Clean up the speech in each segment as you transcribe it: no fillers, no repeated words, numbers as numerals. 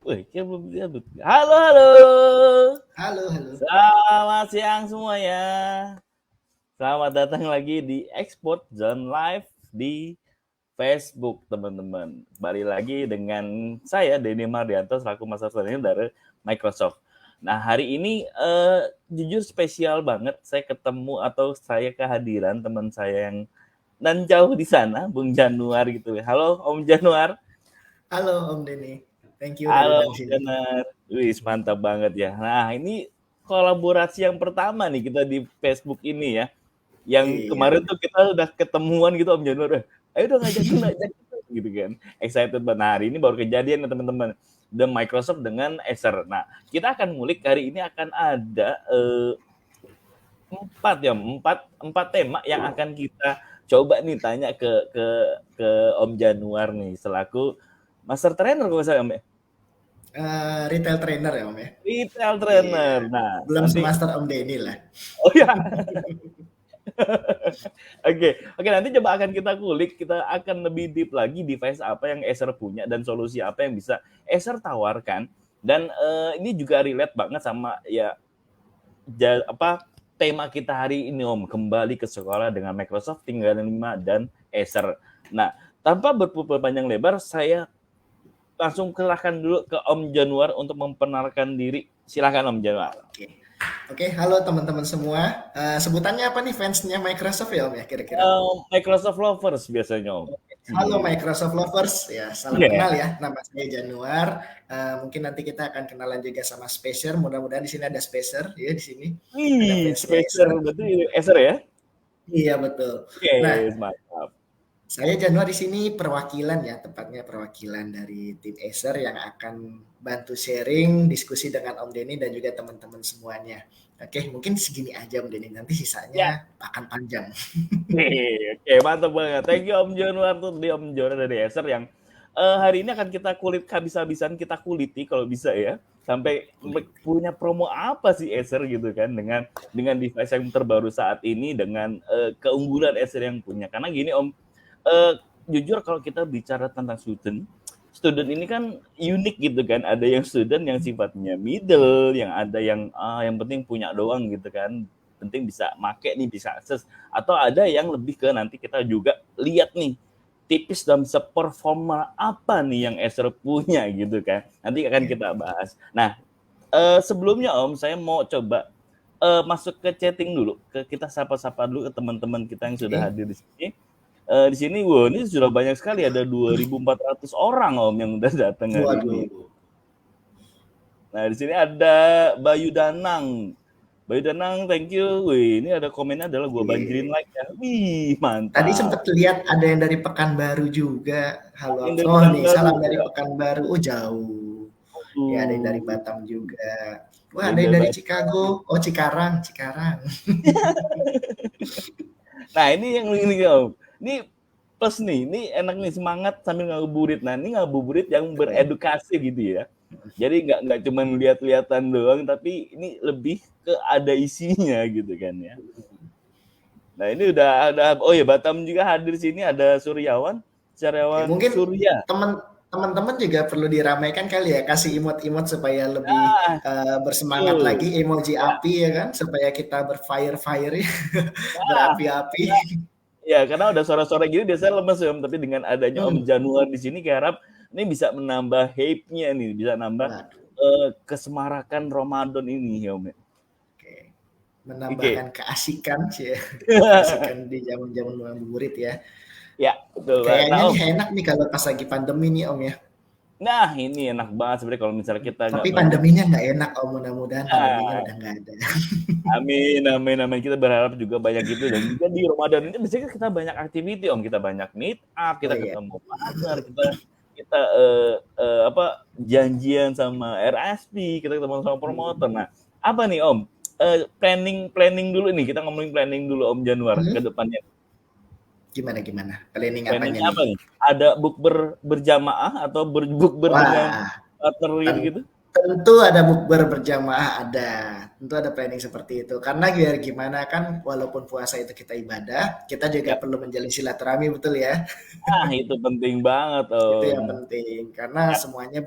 Wih, kita belum disebut. Halo, halo. Halo, halo. Selamat siang semuanya. Selamat datang lagi di Export Zone Live di Facebook, teman-teman. Kembali lagi dengan saya, Denny Mardianto, selaku Master Trainer dari Microsoft. Nah, hari ini jujur spesial banget. Saya ketemu atau saya kehadiran teman saya yang dan jauh di sana, Bung Januar gitu. Halo, Om Januar. Halo Om Denny. Thank you udah Halo, undang Om sini. Januar. Wih, mantap banget ya. Nah, ini kolaborasi yang pertama nih kita di Facebook ini ya. Yang Iya, kemarin benar. tuh kita udah ketemuan gitu Om Januar. Ayo dong ngajak gitu kan. Excited banget. Nah, hari ini baru kejadian ya teman-teman. The Microsoft dengan Acer. Nah, kita akan ngulik hari ini akan ada empat tema yang akan kita coba nih tanya ke Om Januar nih selaku Master Trainer kalau saya Om ya. Retail trainer ya Om ya? Retail Iya. trainer. Nah, Belum nanti semaster Om Denny lah. oh ya. Oke, oke nanti coba akan kita kulik, kita akan lebih deep lagi device apa yang Acer punya dan solusi apa yang bisa Acer tawarkan. Dan ini juga relate banget sama ya apa tema kita hari ini Om, kembali ke sekolah dengan Microsoft tinggal 5 dan Acer. Nah, tanpa berpanjang lebar, saya langsung kerahkan dulu ke Om Januar untuk memperkenalkan diri. Silakan Om Januar. Oke. Oke, halo teman-teman semua. Sebutannya apa nih fansnya Microsoft ya Om ya kira-kira? Microsoft lovers biasanya Om. Halo Iya. Microsoft lovers, ya salam Yeah. kenal ya. Nama saya Januar. Mungkin nanti kita akan kenalan juga sama Spacer. Mudah-mudahan di sini ada Spacer ya di sini. Ada Wih, fansnya Spacer Acer. berarti Acer ya? Iya betul. Nah, Oke, mantap. saya Januar di sini perwakilan ya, tepatnya perwakilan dari tim Acer yang akan bantu sharing, diskusi dengan Om Denny dan juga teman-teman semuanya. Oke, mungkin segini aja Om Denny, nanti sisanya Ya, akan panjang. oke, mantap banget. Thank you Om Januar tuh di Om Januar dari Acer yang hari ini akan kita kulik habis-habisan kita kuliti kalau bisa ya. Sampai Kulit. punya promo apa sih Acer gitu kan dengan device yang terbaru saat ini dengan keunggulan Acer yang punya. Karena gini Om, eh, jujur kalau kita bicara tentang student ini kan unik gitu kan. Ada yang student yang sifatnya middle, yang ada yang penting punya doang gitu kan. Penting bisa make nih, bisa akses. Atau ada yang lebih ke nanti kita juga lihat nih tipis dan seperforma apa nih yang Acer punya gitu kan. Nanti akan Ya. kita bahas. Nah, sebelumnya Om, saya mau coba masuk ke chatting dulu, ke kita sapa-sapa dulu ke teman-teman kita yang sudah Oke. hadir di sini. Di sini, wah ini sudah banyak sekali, ada 2.400 orang Om yang udah datang hari ini. Waduh. Nah, di sini ada Bayu Danang. Bayu Danang, thank you. Wih, ini ada komennya adalah gua banjirin Oke. like ya. Wih, Tadi mantap. sempat lihat ada yang dari Pekanbaru juga. Halo, Yang dari oh nih Pekanbaru salam dari ya. Pekanbaru. Oh jauh. Ya ada yang dari Uh, Batam juga. ada Wah ada yang yang dari dari Batam. Chicago. Oh Cikarang, Cikarang. Nah, ini yang ini Om. Ini plus nih, ini enak nih semangat sambil ngabuburit. Nah, ini ngabuburit yang Keren. beredukasi gitu ya. Jadi nggak cuma lihat-lihatan doang, tapi ini lebih ke ada isinya gitu kan ya. Nah, ini udah ada, oh ya Batam juga hadir sini, ada Oke, Suryawan mungkin Surya. teman-teman juga perlu diramaikan kali ya, kasih imot-imot supaya lebih Nah, bersemangat tuh. lagi, emoji Ya, api ya kan, supaya kita berfire-fire ya, nah, berapi-api. karena ya karena udah sore-sore gini biasanya lemes ya Om, tapi dengan adanya Om Hmm. Januar di sini kayak harap ini bisa menambah hype-nya nih, bisa nambah Waduh, kesemarakan Ramadan ini ya Om ya. oke. Menambahkan Oke. keasikan sih ya, keasikan di zaman-zaman ngabuburit ya. Ya, betul banget. Nah Kayaknya Om, nih enak nih kalau pas lagi pandemi nih Om ya. nah ini enak banget sebenarnya kalau misalnya kita Tapi nggak banyak. pandeminya nggak enak Om, mudah-mudahan pandeminya Nah, udah nggak ada. amin, amin, amin. Kita berharap juga banyak itu dan juga di Ramadan ini biasanya kita banyak activity Om, kita banyak meet up, Oh kita iya. ketemu partner, kita kita apa janjian sama RSP, kita ketemu sama promotor. Nah, apa nih Om? Planning planning dulu nih, kita ngomongin planning dulu Om Januar ke Hmm? depannya. Gimana gimana? Planning apanya Planningnya nih? apa nih? Ada berjamaah atau bukber dengan Wah, partner ten- gitu? tentu ada bukber berjamaah ada. Tentu ada planning seperti itu. Karena biar gimana kan walaupun puasa itu kita ibadah, kita juga Ya, perlu menjalin silaturahmi betul ya. itu penting banget Itu Om. yang penting karena Ya, semuanya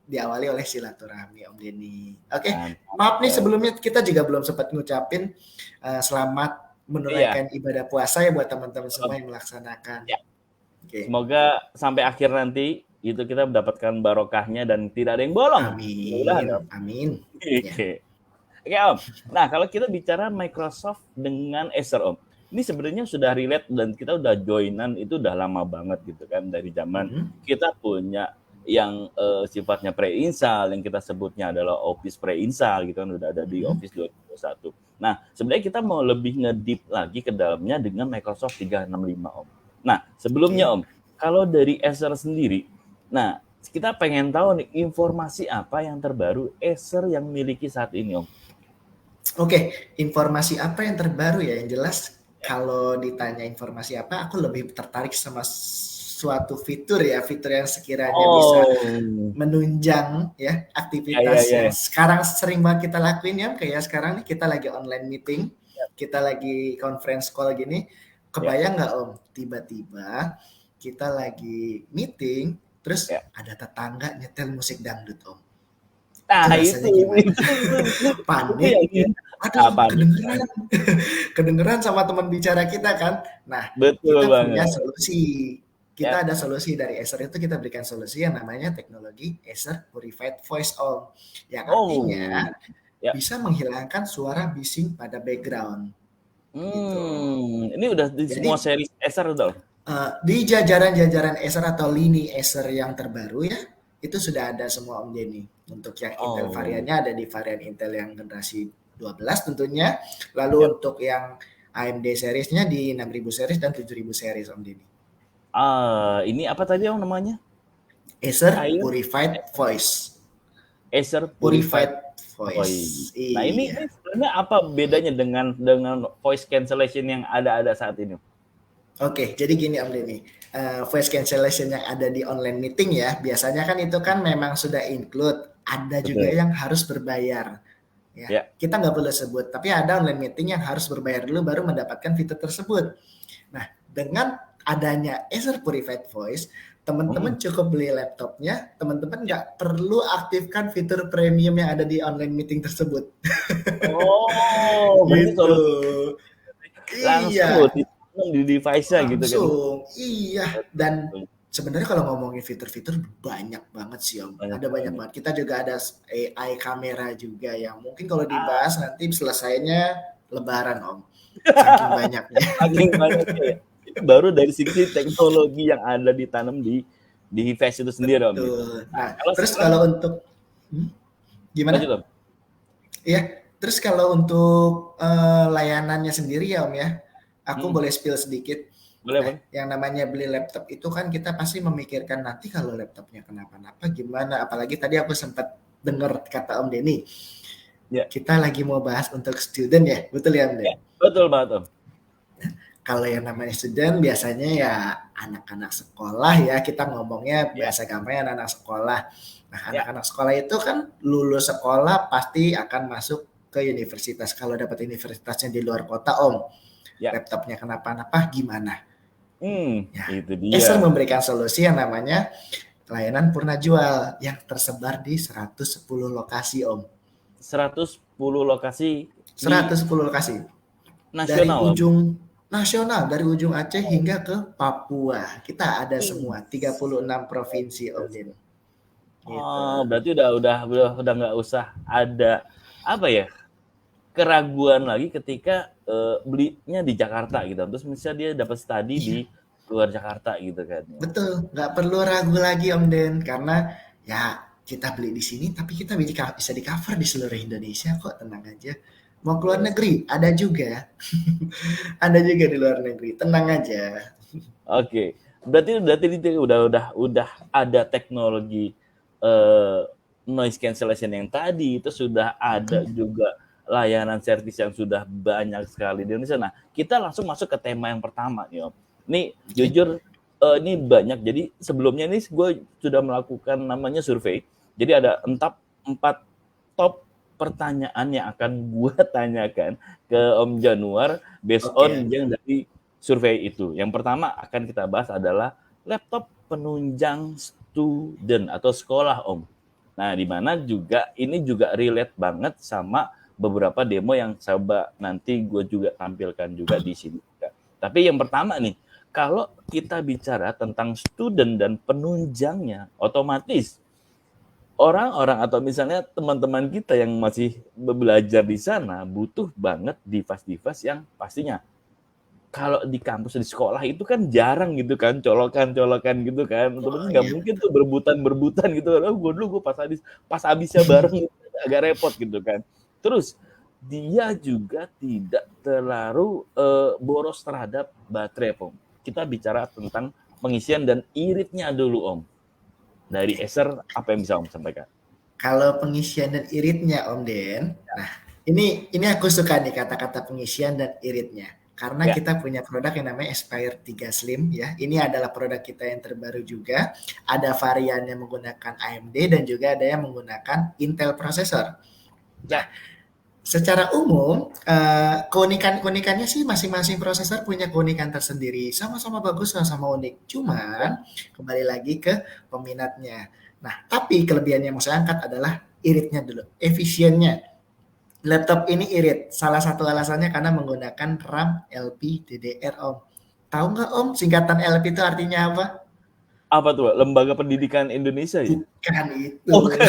diawali oleh silaturahmi Om Denny. Oke, Mantap. maaf nih sebelumnya kita juga belum sempat ngucapin selamat Iya, menunaikan ibadah puasa ya buat teman-teman Om. semua yang melaksanakan. Ya. Oke. Semoga sampai akhir nanti itu kita mendapatkan barokahnya dan tidak ada yang bolong. Mudah-mudahan, Amin. Om. Amin. Ya. Oke. Oke, Om. Nah, kalau kita bicara Microsoft dengan Acer, Om. Ini sebenarnya sudah relate dan kita udah joinan itu udah lama banget gitu kan dari zaman kita punya yang sifatnya pre-install yang kita sebutnya adalah Office pre-install gitu kan udah ada di Office 2021. Nah, sebenarnya kita mau lebih ngedip lagi ke dalamnya dengan Microsoft 365, Om. Nah, sebelumnya Om, kalau dari Acer sendiri, nah kita pengen tahu nih informasi apa yang terbaru Acer yang miliki saat ini, Om. Oke, informasi apa yang terbaru ya? Yang jelas kalau ditanya informasi apa, aku lebih tertarik sama suatu fitur ya, fitur yang sekiranya bisa menunjang ya aktivitas yang sekarang sering banget kita lakuin ya. Kayak sekarang nih kita lagi online meeting, kita lagi conference call gini. Kebayang nggak Om? Tiba-tiba kita lagi meeting, terus ada tetangga nyetel musik dangdut Om. Nah, itu rasanya gimana? Panik. Aduh, kedengeran sama teman bicara kita kan. Nah, betul kita banget. punya solusi. Kita ada solusi dari Acer itu kita berikan solusi yang namanya teknologi Acer Purified Voice Om. Yang artinya bisa menghilangkan suara bising pada background. Gitu. Ini udah di semua seri Acer udah. Di jajaran-jajaran Acer atau lini Acer yang terbaru ya, itu sudah ada semua Om Denny. Untuk yang Intel variannya ada di varian Intel yang generasi 12 tentunya. Lalu untuk yang AMD seriesnya di 6000 series dan 7000 series Om Denny. Ini apa tadi Om namanya? Acer Purified Voice. Acer Purified Voice. Nah, ini sebenarnya apa bedanya dengan voice cancellation yang ada saat ini? Oke, jadi gini Om Denny. Voice cancellation yang ada di online meeting ya, biasanya kan itu kan memang sudah include. Ada juga yang harus berbayar. Ya, kita nggak perlu sebut, tapi ada online meeting yang harus berbayar dulu baru mendapatkan fitur tersebut. Nah, dengan adanya Acer Purified Voice, teman-teman cukup beli laptopnya, teman-teman nggak perlu aktifkan fitur premium yang ada di online meeting tersebut. Gitu. Langsung di device-nya gitu kan. Iya, dan sebenarnya kalau ngomongin fitur-fitur banyak banget sih Om. Ada banyak banget. Kita juga ada AI kamera juga yang mungkin kalau dibahas nanti selesainya lebaran Om. Saking banyaknya. Saking banyaknya ya. Itu baru dari sisi teknologi yang ada ditanam di device itu sendiri Om. Nah, terus kalau untuk gimana? Iya, terus kalau untuk layanannya sendiri ya Om ya. Aku boleh spill sedikit. Boleh. Yang namanya beli laptop itu kan kita pasti memikirkan nanti kalau laptopnya kenapa-napa gimana. Apalagi tadi aku sempat dengar kata Om Denny. Kita lagi mau bahas untuk student ya, betul ya Om Denny? Betul banget Om. Kalau yang namanya student biasanya ya anak-anak sekolah ya, kita ngomongnya bahasa gampangnya anak-anak sekolah. Nah, anak-anak sekolah itu kan lulus sekolah pasti akan masuk ke universitas. Kalau dapat universitasnya di luar kota Om, laptopnya kenapa-napa gimana? Itu dia. Acer memberikan solusi yang namanya layanan purna jual yang tersebar di 110 lokasi Om. 110 lokasi? 110 lokasi. Nasional? Dari ujung Aceh hingga ke Papua. Kita ada semua 36 provinsi Om Denny. Berarti udah nggak usah ada apa ya? Keraguan lagi ketika belinya di Jakarta gitu. Terus misalnya dia dapat studi di luar Jakarta gitu kan. Betul, nggak perlu ragu lagi Om Den karena ya kita beli di sini tapi kita bisa di cover di seluruh Indonesia kok, tenang aja. Mau keluar negeri ada juga. Ada juga di luar negeri, tenang aja. Oke. Berarti udah ada teknologi noise cancellation yang tadi, itu sudah ada juga layanan servis yang sudah banyak sekali di Indonesia. Nah, kita langsung masuk ke tema yang pertama nih Om. Ini jujur ini banyak. Jadi sebelumnya ini gue sudah melakukan namanya survei. Jadi ada 4 top pertanyaan yang akan gue tanyakan ke Om Januar based on yang dari survei itu. Yang pertama akan kita bahas adalah laptop penunjang student atau sekolah Om. Nah, di mana juga ini juga relate banget sama beberapa demo yang coba nanti gue juga tampilkan juga di sini. Tapi yang pertama nih, kalau kita bicara tentang student dan penunjangnya, otomatis orang-orang atau misalnya teman-teman kita yang masih belajar di sana butuh banget device-device yang pastinya kalau di kampus di sekolah itu kan jarang gitu kan colokan-colokan gitu kan Oh otomatis nggak iya mungkin tuh betul. berebutan gitu kan oh gue dulu gue pas habisnya bareng gitu, agak repot gitu kan terus dia juga tidak terlalu boros terhadap baterai Om. Kita bicara tentang pengisian dan iritnya dulu Om dari Oke. Acer apa yang bisa Om sampaikan. Kalau pengisian dan iritnya Om Den, nah ini aku suka nih kata-kata pengisian dan iritnya. Karena Ya, kita punya produk yang namanya Aspire 3 Slim ya. Ini adalah produk kita yang terbaru juga. Ada varian yang menggunakan AMD dan juga ada yang menggunakan Intel processor. Nah, ya, secara umum keunikan-keunikannya sih masing-masing prosesor punya keunikan tersendiri. Sama-sama bagus, sama-sama unik. ya. Cuman kembali lagi ke peminatnya. Nah, tapi kelebihan yang mau saya angkat adalah iritnya dulu, efisiennya. Laptop ini irit. Salah satu alasannya karena menggunakan RAM LPDDR, Om. Tahu nggak Om, singkatan LP itu artinya apa? Apa tuh Lembaga Pendidikan Indonesia ya? Bukan itu. Oh, bukan.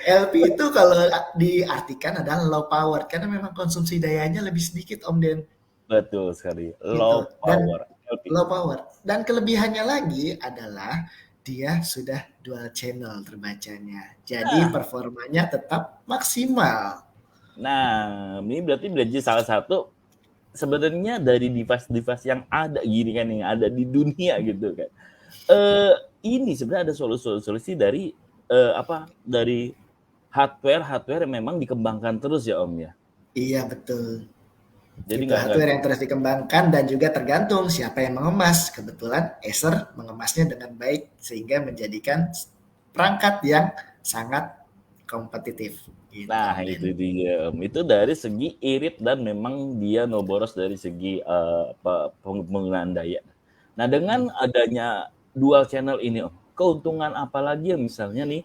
LP itu kalau diartikan adalah low power karena memang konsumsi dayanya lebih sedikit Om Den Betul sekali. gitu. Low Dan power LP. low power. Dan kelebihannya lagi adalah dia sudah dual channel terbacanya. Jadi Nah, performanya tetap maksimal. nah, ini berarti belajar salah satu sebenarnya dari device-device yang ada gini kan yang ada di dunia gitu kan. Eh ini sebenarnya ada solusi-solusi dari apa dari hardware yang memang dikembangkan terus ya Om ya. Iya betul. Jadi Itu nggak hardware yang terus dikembangkan dan juga tergantung siapa yang mengemas. Kebetulan Acer mengemasnya dengan baik sehingga menjadikan perangkat yang sangat kompetitif gitu nah Om Den. itu dia Om. Itu dari segi irit dan memang dia no boros dari segi penggunaan daya. Nah dengan adanya dual channel ini Om, keuntungan apa lagi yang misalnya nih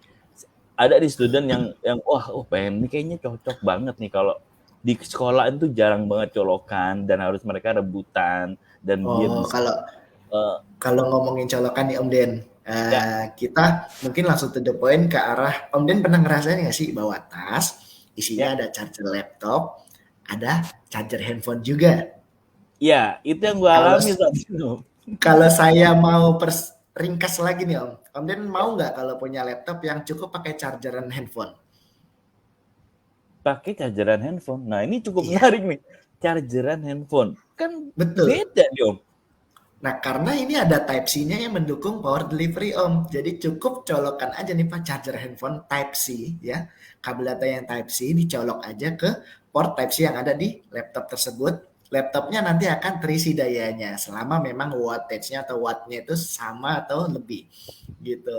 ada di student yang wah oh pengen ini kayaknya cocok banget nih kalau di sekolah itu jarang banget colokan dan harus mereka rebutan dan dia Oh, bisa kalau uh, kalau ngomongin colokan nih Om Den, ya kita mungkin langsung to the point ke arah Om Den pernah ngerasain nggak sih bawa tas, ya isinya ada charger laptop, ada charger handphone juga. ya itu yang gue Kalau alami saat itu. kalau saya mau ringkas lagi nih Om, Om Den Ya, mau nggak kalau punya laptop yang cukup pakai chargeran handphone? pakai chargeran handphone. Nah ini cukup Iya, menarik nih chargeran handphone kan betul. beda nih Om. Nah, karena ini ada Type-C-nya yang mendukung power delivery, Om. Jadi cukup colokan aja nih Pak charger handphone Type-C ya. Kabel data yang Type-C dicolok aja ke port Type-C yang ada di laptop tersebut. Laptopnya nanti akan terisi dayanya selama memang wattage-nya atau watt-nya itu sama atau lebih gitu.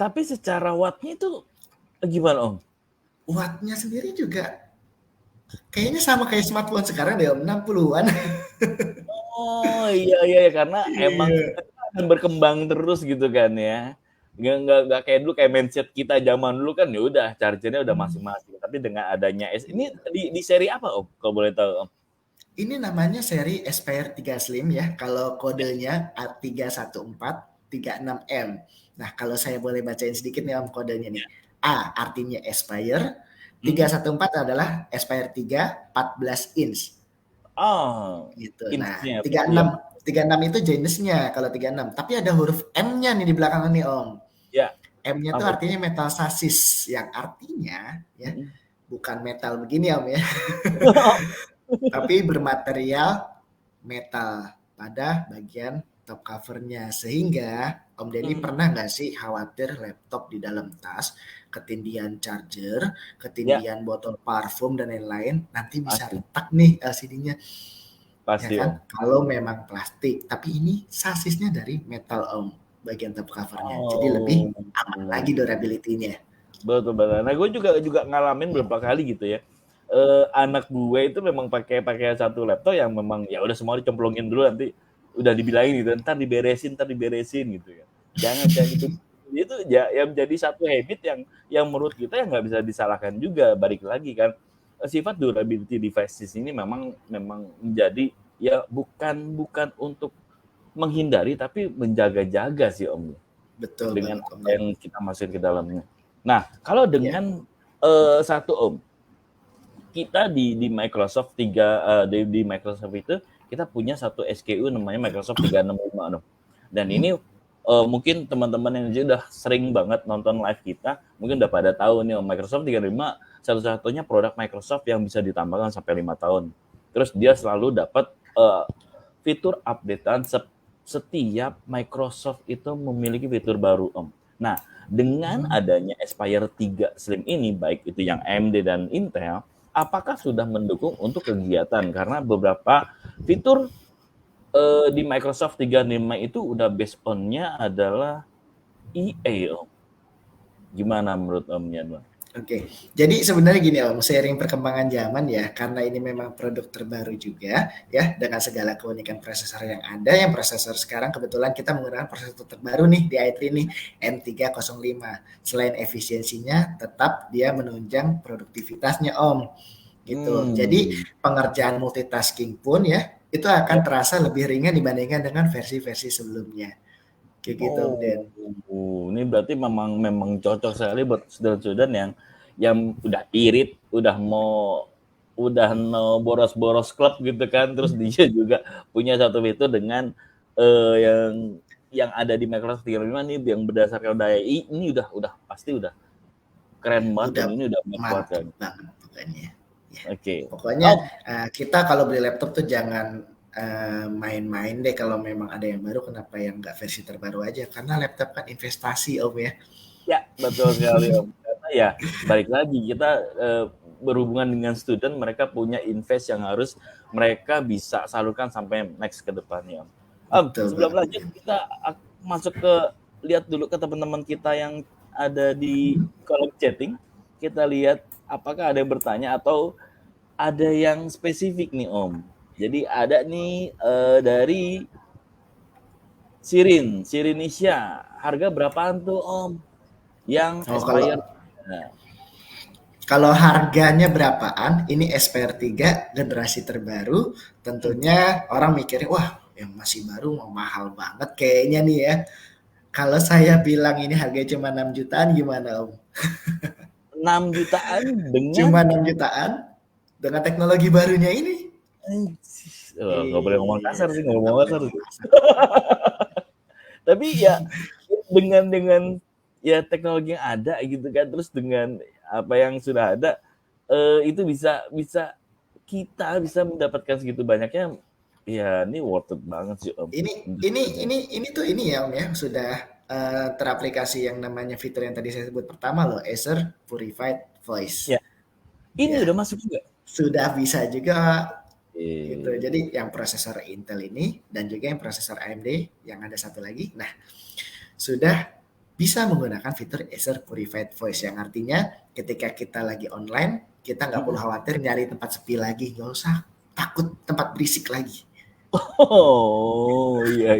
Tapi secara wattnya itu gimana Om? Watt-nya sendiri juga kayaknya sama kayak smartphone sekarang deh, Om, 60-an. Oh iya iya ya, karena emang Iya. akan berkembang terus gitu kan ya. Nggak kayak dulu kayak mindset kita zaman dulu kan ya udah chargernya udah masing-masing. Tapi dengan adanya S ini Iya. di seri apa Om? Kalau boleh tahu Om? Ini namanya seri Aspire 3 Slim ya. Kalau Ya, kodenya A31436M. Nah, kalau saya boleh bacain sedikit nih Om kodenya nih. ya. A artinya Aspire, Hmm? 314 adalah Aspire 3 14 inch Oh, gitu. Nah, inch-nya tiga berarti ya. enam 36 itu jenisnya kalau 36. Tapi ada huruf M-nya nih di belakang nih Om. Ya, M-nya itu apa tuh? artinya metal sasis yang artinya ya Mm-mm. bukan metal begini Om ya, tapi bermaterial metal pada bagian top covernya. Sehingga Om Denny Hmm, pernah nggak sih khawatir laptop di dalam tas, ketindihan charger, ya, ketindihan botol parfum dan lain-lain, nanti bisa pasti. retak nih LCD-nya, ya Pasti Om. kan? Kalau memang plastik, tapi ini sasisnya dari metal Om, bagian top covernya. Jadi lebih Oh. aman lagi durability-nya. Betul banget. Nah, gue juga ngalamin beberapa kali gitu ya. Anak gue itu memang pakai satu laptop yang memang ya udah semua dicemplungin dulu nanti udah dibilangin gitu, ntar diberesin gitu ya. Jangan itu Itu yang menjadi satu habit yang menurut kita yang nggak bisa disalahkan juga. Balik lagi kan, sifat durability devices ini memang menjadi ya bukan untuk menghindari tapi menjaga-jaga sih Om Betul dengan banget Om apa Ded. yang kita masukin ke dalamnya. Nah, kalau Ya. dengan satu Om, kita di Microsoft di Microsoft itu kita punya satu SKU namanya Microsoft 365 Om. Dan ini mungkin teman-teman yang udah sering banget nonton live kita mungkin udah pada tahu nih Om, Microsoft 365 satu-satunya produk Microsoft yang bisa ditambahkan sampai 5 tahun. Terus dia selalu dapat fitur updatean setiap Microsoft itu memiliki fitur baru Om. Nah, dengan adanya Aspire 3 Slim ini baik itu yang AMD dan Intel, apakah sudah mendukung untuk kegiatan? Karena beberapa fitur di Microsoft 365 itu udah based on-nya adalah EA Om. Gimana menurut Omnya Bang? Oke, jadi sebenarnya gini Om, seiring perkembangan zaman ya, karena ini memang produk terbaru juga ya, dengan segala keunikan prosesor yang ada, yang prosesor sekarang kebetulan kita menggunakan prosesor terbaru nih di i3 nih, M305. Selain efisiensinya, tetap dia menunjang produktivitasnya Om, gitu. Jadi pengerjaan multitasking pun ya, itu akan terasa lebih ringan dibandingkan dengan versi-versi sebelumnya. Kayak gitu Om Den. Ini berarti memang cocok sekali buat student-student yang udah irit, udah mau boros-boros klub gitu kan, terus dia juga punya satu fitur dengan yang ada di Microsoft 365 nih yang berdasarkan daya ini udah pasti udah keren banget dan Udah ini udah mantap menguatkan. banget pokoknya. Ya. Oke. Pokoknya kita kalau beli laptop tuh jangan main-main deh kalau memang ada yang baru, kenapa yang nggak versi terbaru aja, karena laptop kan investasi Om ya. Ya, betul sekali Om. Karena ya balik lagi kita berhubungan dengan student, mereka punya invest yang harus mereka bisa salurkan sampai next ke depannya Om. Betul Sebelum banget. lanjut kita masuk ke lihat dulu ke teman-teman kita yang ada di kolom chatting. Kita lihat apakah ada yang bertanya atau ada yang spesifik nih Om. Jadi ada nih dari Sirinisha. Harga berapaan tuh Om? Yang Oh, Aspire. Nah, kalau harganya berapaan, ini Aspire 3 generasi terbaru, tentunya orang mikirnya, wah yang masih baru mau mahal banget kayaknya nih ya. Kalau saya bilang ini harganya cuma 6 jutaan gimana Om? 6 jutaan dengan Cuma 6 jutaan dengan teknologi barunya ini. nggak boleh ngomong kasar sih, nggak ngomong kasar sih. Kasar. Tapi ya dengan ya teknologi yang ada gitu kan, terus dengan apa yang sudah ada itu bisa kita bisa mendapatkan segitu banyaknya, ya ini worth it banget sih Om. Ini tuh ini ya Om ya, sudah teraplikasi yang namanya fitur yang tadi saya sebut pertama loh, Acer Purified Voice. Ya, ini Ya, udah masuk juga. sudah bisa juga gitu. Eh, Jadi yang prosesor Intel ini dan juga yang prosesor AMD yang ada satu lagi, nah sudah bisa menggunakan fitur Acer Purified Voice yang artinya ketika kita lagi online, kita nggak perlu khawatir nyari tempat sepi lagi, nggak usah takut tempat berisik lagi. Oh iya.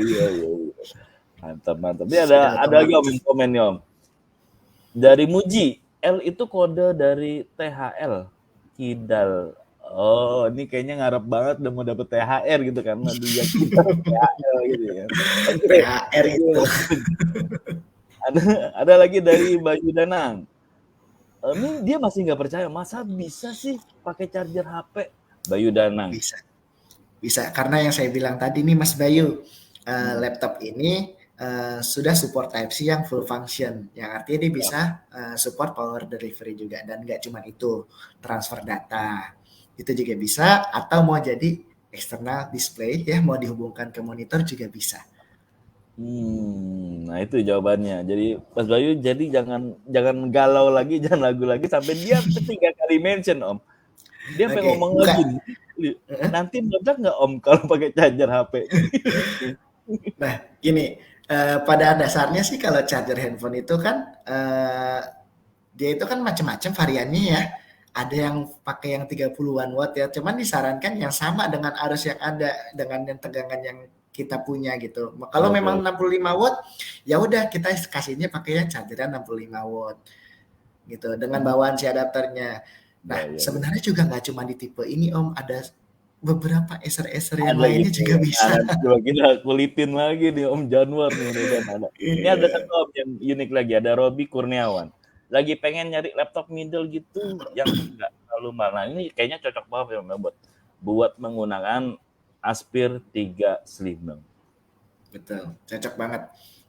Mantap. Ini ada lagi Om yang komen nih Om. Dari Muji, L itu kode dari THL. Kidal. Oh, ini kayaknya ngarep banget udah mau dapet THR gitu karena dia Kidal THL gitu ya. THR itu. Ada lagi dari Bayu Danang. Ini dia masih nggak percaya, masa bisa sih pakai charger HP? Bayu Danang. Bisa, karena yang saya bilang tadi nih Mas Bayu, laptop ini sudah support Type-C yang full function, yang artinya dia bisa support power delivery juga, dan nggak cuma itu, transfer data itu juga bisa, atau mau jadi external display ya, mau dihubungkan ke monitor juga bisa. Nah itu jawabannya. Jadi Mas Bayu, jadi jangan galau lagi, jangan lagu lagi sampai dia 3 kali mention Om. Dia pengen ngomong lagi. Nanti meledak nggak Om kalau pakai charger HP? Nah gini, pada dasarnya sih kalau charger handphone itu kan dia itu kan macam-macam variannya ya. Ada yang pakai yang 30-an watt ya, cuman disarankan yang sama dengan arus yang ada, dengan yang tegangan yang kita punya gitu. Kalau memang 65 watt, ya udah kita kasihnya pakainya charger 65 watt gitu dengan bawaan si adapternya. Nah, sebenarnya juga nggak cuma di tipe ini Om, ada beberapa Acer yang Ada lainnya gitu juga ya. bisa. Nah, coba kita kulitin lagi nih Om Januar nih Redan ada. Ini ada satu Om yang unik lagi, ada Robi Kurniawan. Lagi pengen nyari laptop middle gitu yang nggak terlalu mahal. Nah, ini kayaknya cocok banget ya Om buat menggunakan Aspir 3 Slim Bang. Betul, cocok banget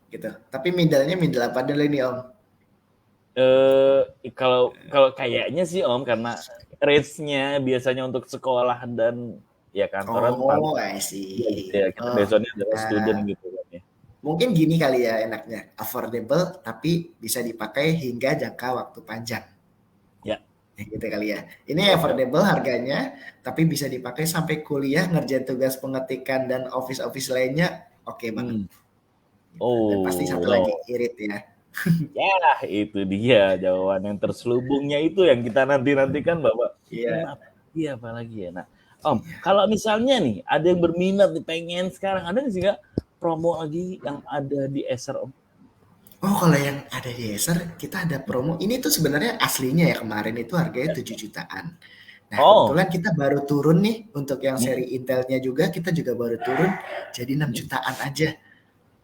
gitu. Tapi middle-nya middle apa dulu ini Om? Kalau kayaknya sih Om, karena range-nya biasanya untuk sekolah dan ya kantoran Oh, I see. ya, kita besoknya adalah student gitu kan ya. Mungkin gini kali ya enaknya, affordable tapi bisa dipakai hingga jangka waktu panjang. Ya. Gitu kali ya. Ini affordable harganya, tapi bisa dipakai sampai kuliah, ngerjain tugas pengetikan dan office lainnya, oke banget. Dan pasti satu lagi, irit ya. Ya, itu dia jawaban yang terselubungnya itu yang kita nantikan bahwa iya apalagi ya. Nah, Om, kalau misalnya nih ada yang berminat nih pengen sekarang, ada nggak sih nggak promo lagi yang ada di Acer Om? Oh, kalau yang ada di Acer kita ada promo. Ini tuh sebenarnya aslinya ya kemarin itu harganya 7 jutaan. Nah, kebetulan kita baru turun nih untuk yang seri Intelnya juga kita juga baru turun jadi 6 jutaan aja.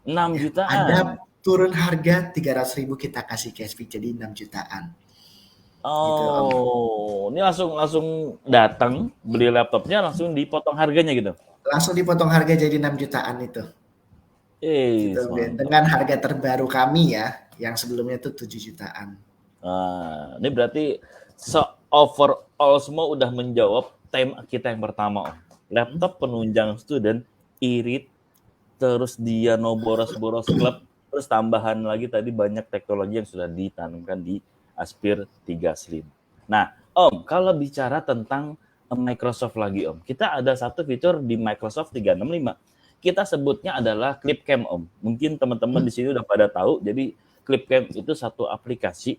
6 jutaan. Ada turun harga 300.000 kita kasih cash fee jadi 6 jutaan. Gitu, ini langsung datang beli laptopnya langsung dipotong harganya gitu. Langsung dipotong harga jadi 6 jutaan itu. Gitu, dengan harga terbaru kami ya, yang sebelumnya itu 7 jutaan. Nah, ini berarti overall semua udah menjawab tema kita yang pertama Om. Laptop penunjang student, irit, terus dia no boros-boros klub, terus tambahan lagi tadi banyak teknologi yang sudah ditanamkan di Aspir 3 Slim. Nah, Om, kalau bicara tentang Microsoft lagi Om, kita ada satu fitur di Microsoft 365. Kita sebutnya adalah Clipcam Om. Mungkin teman-teman di sini udah pada tahu, jadi Clipcam itu satu aplikasi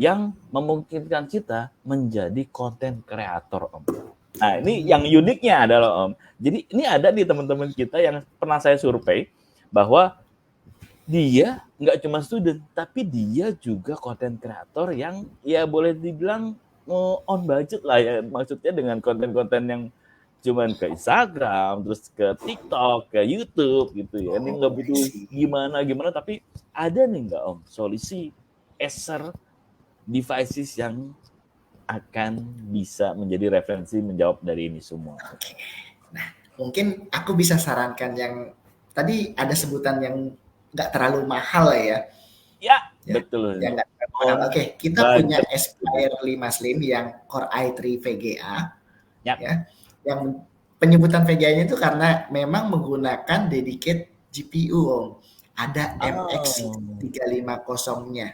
yang memungkinkan kita menjadi konten kreator Om. Nah, ini yang uniknya adalah Om. Jadi ini ada di teman-teman kita yang pernah saya survei bahwa dia nggak cuma student, tapi dia juga konten kreator yang ya boleh dibilang on budget lah ya. Maksudnya dengan konten-konten yang cuman ke Instagram, terus ke TikTok, ke YouTube gitu ya. Ini nggak butuh gimana, tapi ada nih nggak Om solusi Acer devices yang akan bisa menjadi referensi menjawab dari ini semua. Oke. Nah, mungkin aku bisa sarankan yang tadi ada sebutan yang nggak terlalu mahal ya. Ya, betul. Yang nggak terlalu mahal. Oke, kita punya Aspire 5 Slim yang Core i3 VGA. Ya. Yang penyebutan VGA-nya itu karena memang menggunakan dedicated GPU, Om. Ada MX350-nya.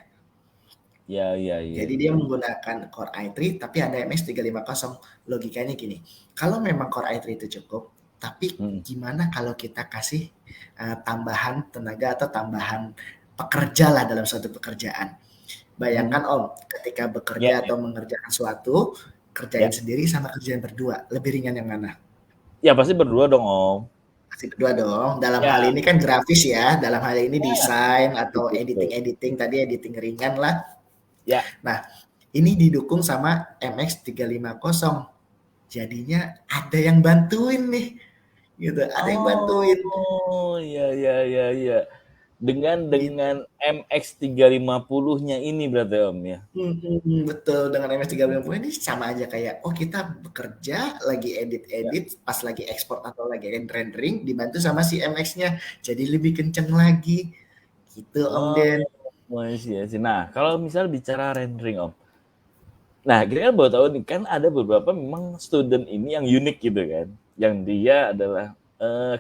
Ya. Jadi dia menggunakan Core i3 tapi ada MX350. Logikanya gini, kalau memang Core i3 itu cukup, tapi gimana kalau kita kasih tambahan tenaga atau tambahan pekerja lah dalam suatu pekerjaan. Bayangkan Om, ketika bekerja atau mengerjakan suatu, kerjain sendiri sama kerjaan berdua, lebih ringan yang mana? Ya pasti berdua dong Om. Pasti berdua dong. Dalam hal ini kan grafis ya, dalam hal ini desain atau editing tadi editing ringan lah. Ya. Nah, ini didukung sama MX350. Jadinya ada yang bantuin nih. Gitu, ada yang bantuin. Oh, iya. Dengan MX350-nya ini berarti Om ya. Betul, dengan MX350 ini sama aja kayak kita bekerja lagi edit pas lagi ekspor atau lagi rendering dibantu sama si MX-nya. Jadi lebih kenceng lagi. Gitu Om Den. Iya. Nah, kalau misal bicara rendering Om. Nah, kita kan baru tahu nih kan ada beberapa memang student ini yang unik gitu kan. Yang dia adalah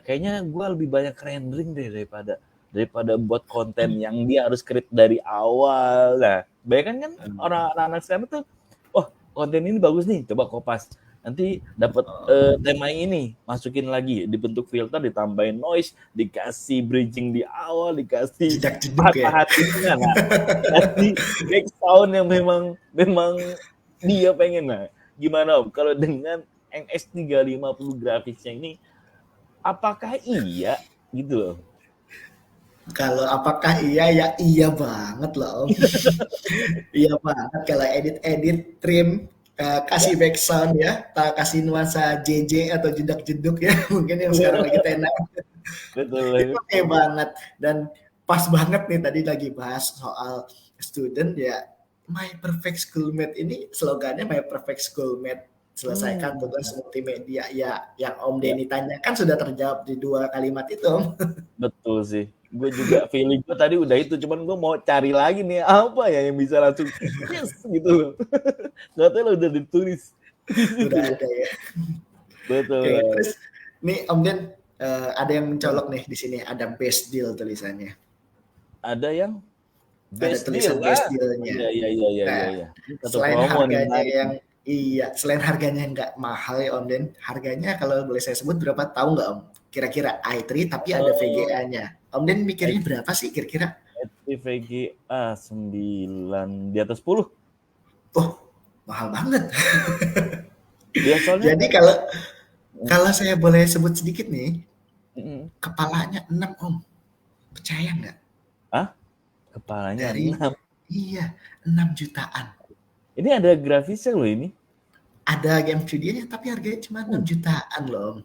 kayaknya gue lebih banyak rendering daripada buat konten yang dia harus create dari awal. Nah, bayangkan kan orang-anak sekarang tuh, wah konten ini bagus nih, coba kopas. Nanti dapat tema ini, masukin lagi, dibentuk filter, ditambahin noise, dikasih bridging di awal, dikasih hati-hatinya, nah, dikasih back sound yang memang dia pengen. Nah, gimana Om? Kalau dengan MX350 grafisnya ini, apakah iya gitu loh. Kalau apakah iya ya iya banget loh Om. Iya banget kalau edit-edit trim Ya, kasih background ya, kasih nuansa JJ atau jedak-jeduk ya mungkin yang sekarang lagi tenar. Itu betul. oke banget dan pas banget nih tadi lagi bahas soal student ya. My Perfect Schoolmate ini slogannya My Perfect Schoolmate, selesaikan Hmm, tugas multimedia ya, yang Om ya, Denny tanyakan sudah terjawab di 2 kalimat itu Om. betul sih. Gue juga feeling gue tadi udah itu, cuman gue mau cari lagi nih apa ya yang bisa langsung yes gitu loh. Ternyata udah ditulis di situ Udah ya. ada ya. Betul. Oke, terus nih Om Den ada yang Hmm. mencolok nih di sini, ada best deal tulisannya. Ada yang Ada best deal tulisan lah. best dealnya. Iya iya iya iya iya. Nah, Ya. Ini satu selain promo nih harganya menarik yang nih. iya, selain harganya yang nggak mahal ya Om Den, harganya kalau boleh saya sebut berapa tahu nggak Om? Kira-kira i3 tapi ada Oh, VGA-nya. Om Den mikirnya berapa sih kira-kira? VGA 9 di atas 10. Oh, mahal banget. Dia soalnya Jadi kan kalau mm, kalau saya boleh sebut sedikit nih, mm. kepalanya 6 Om. Percaya nggak? Ah, kepalanya Dari 6. iya, 6 jutaan. Ini ada grafisnya loh ini. Ada game studionya tapi harganya cuma 6 Hmm, jutaan loh Om.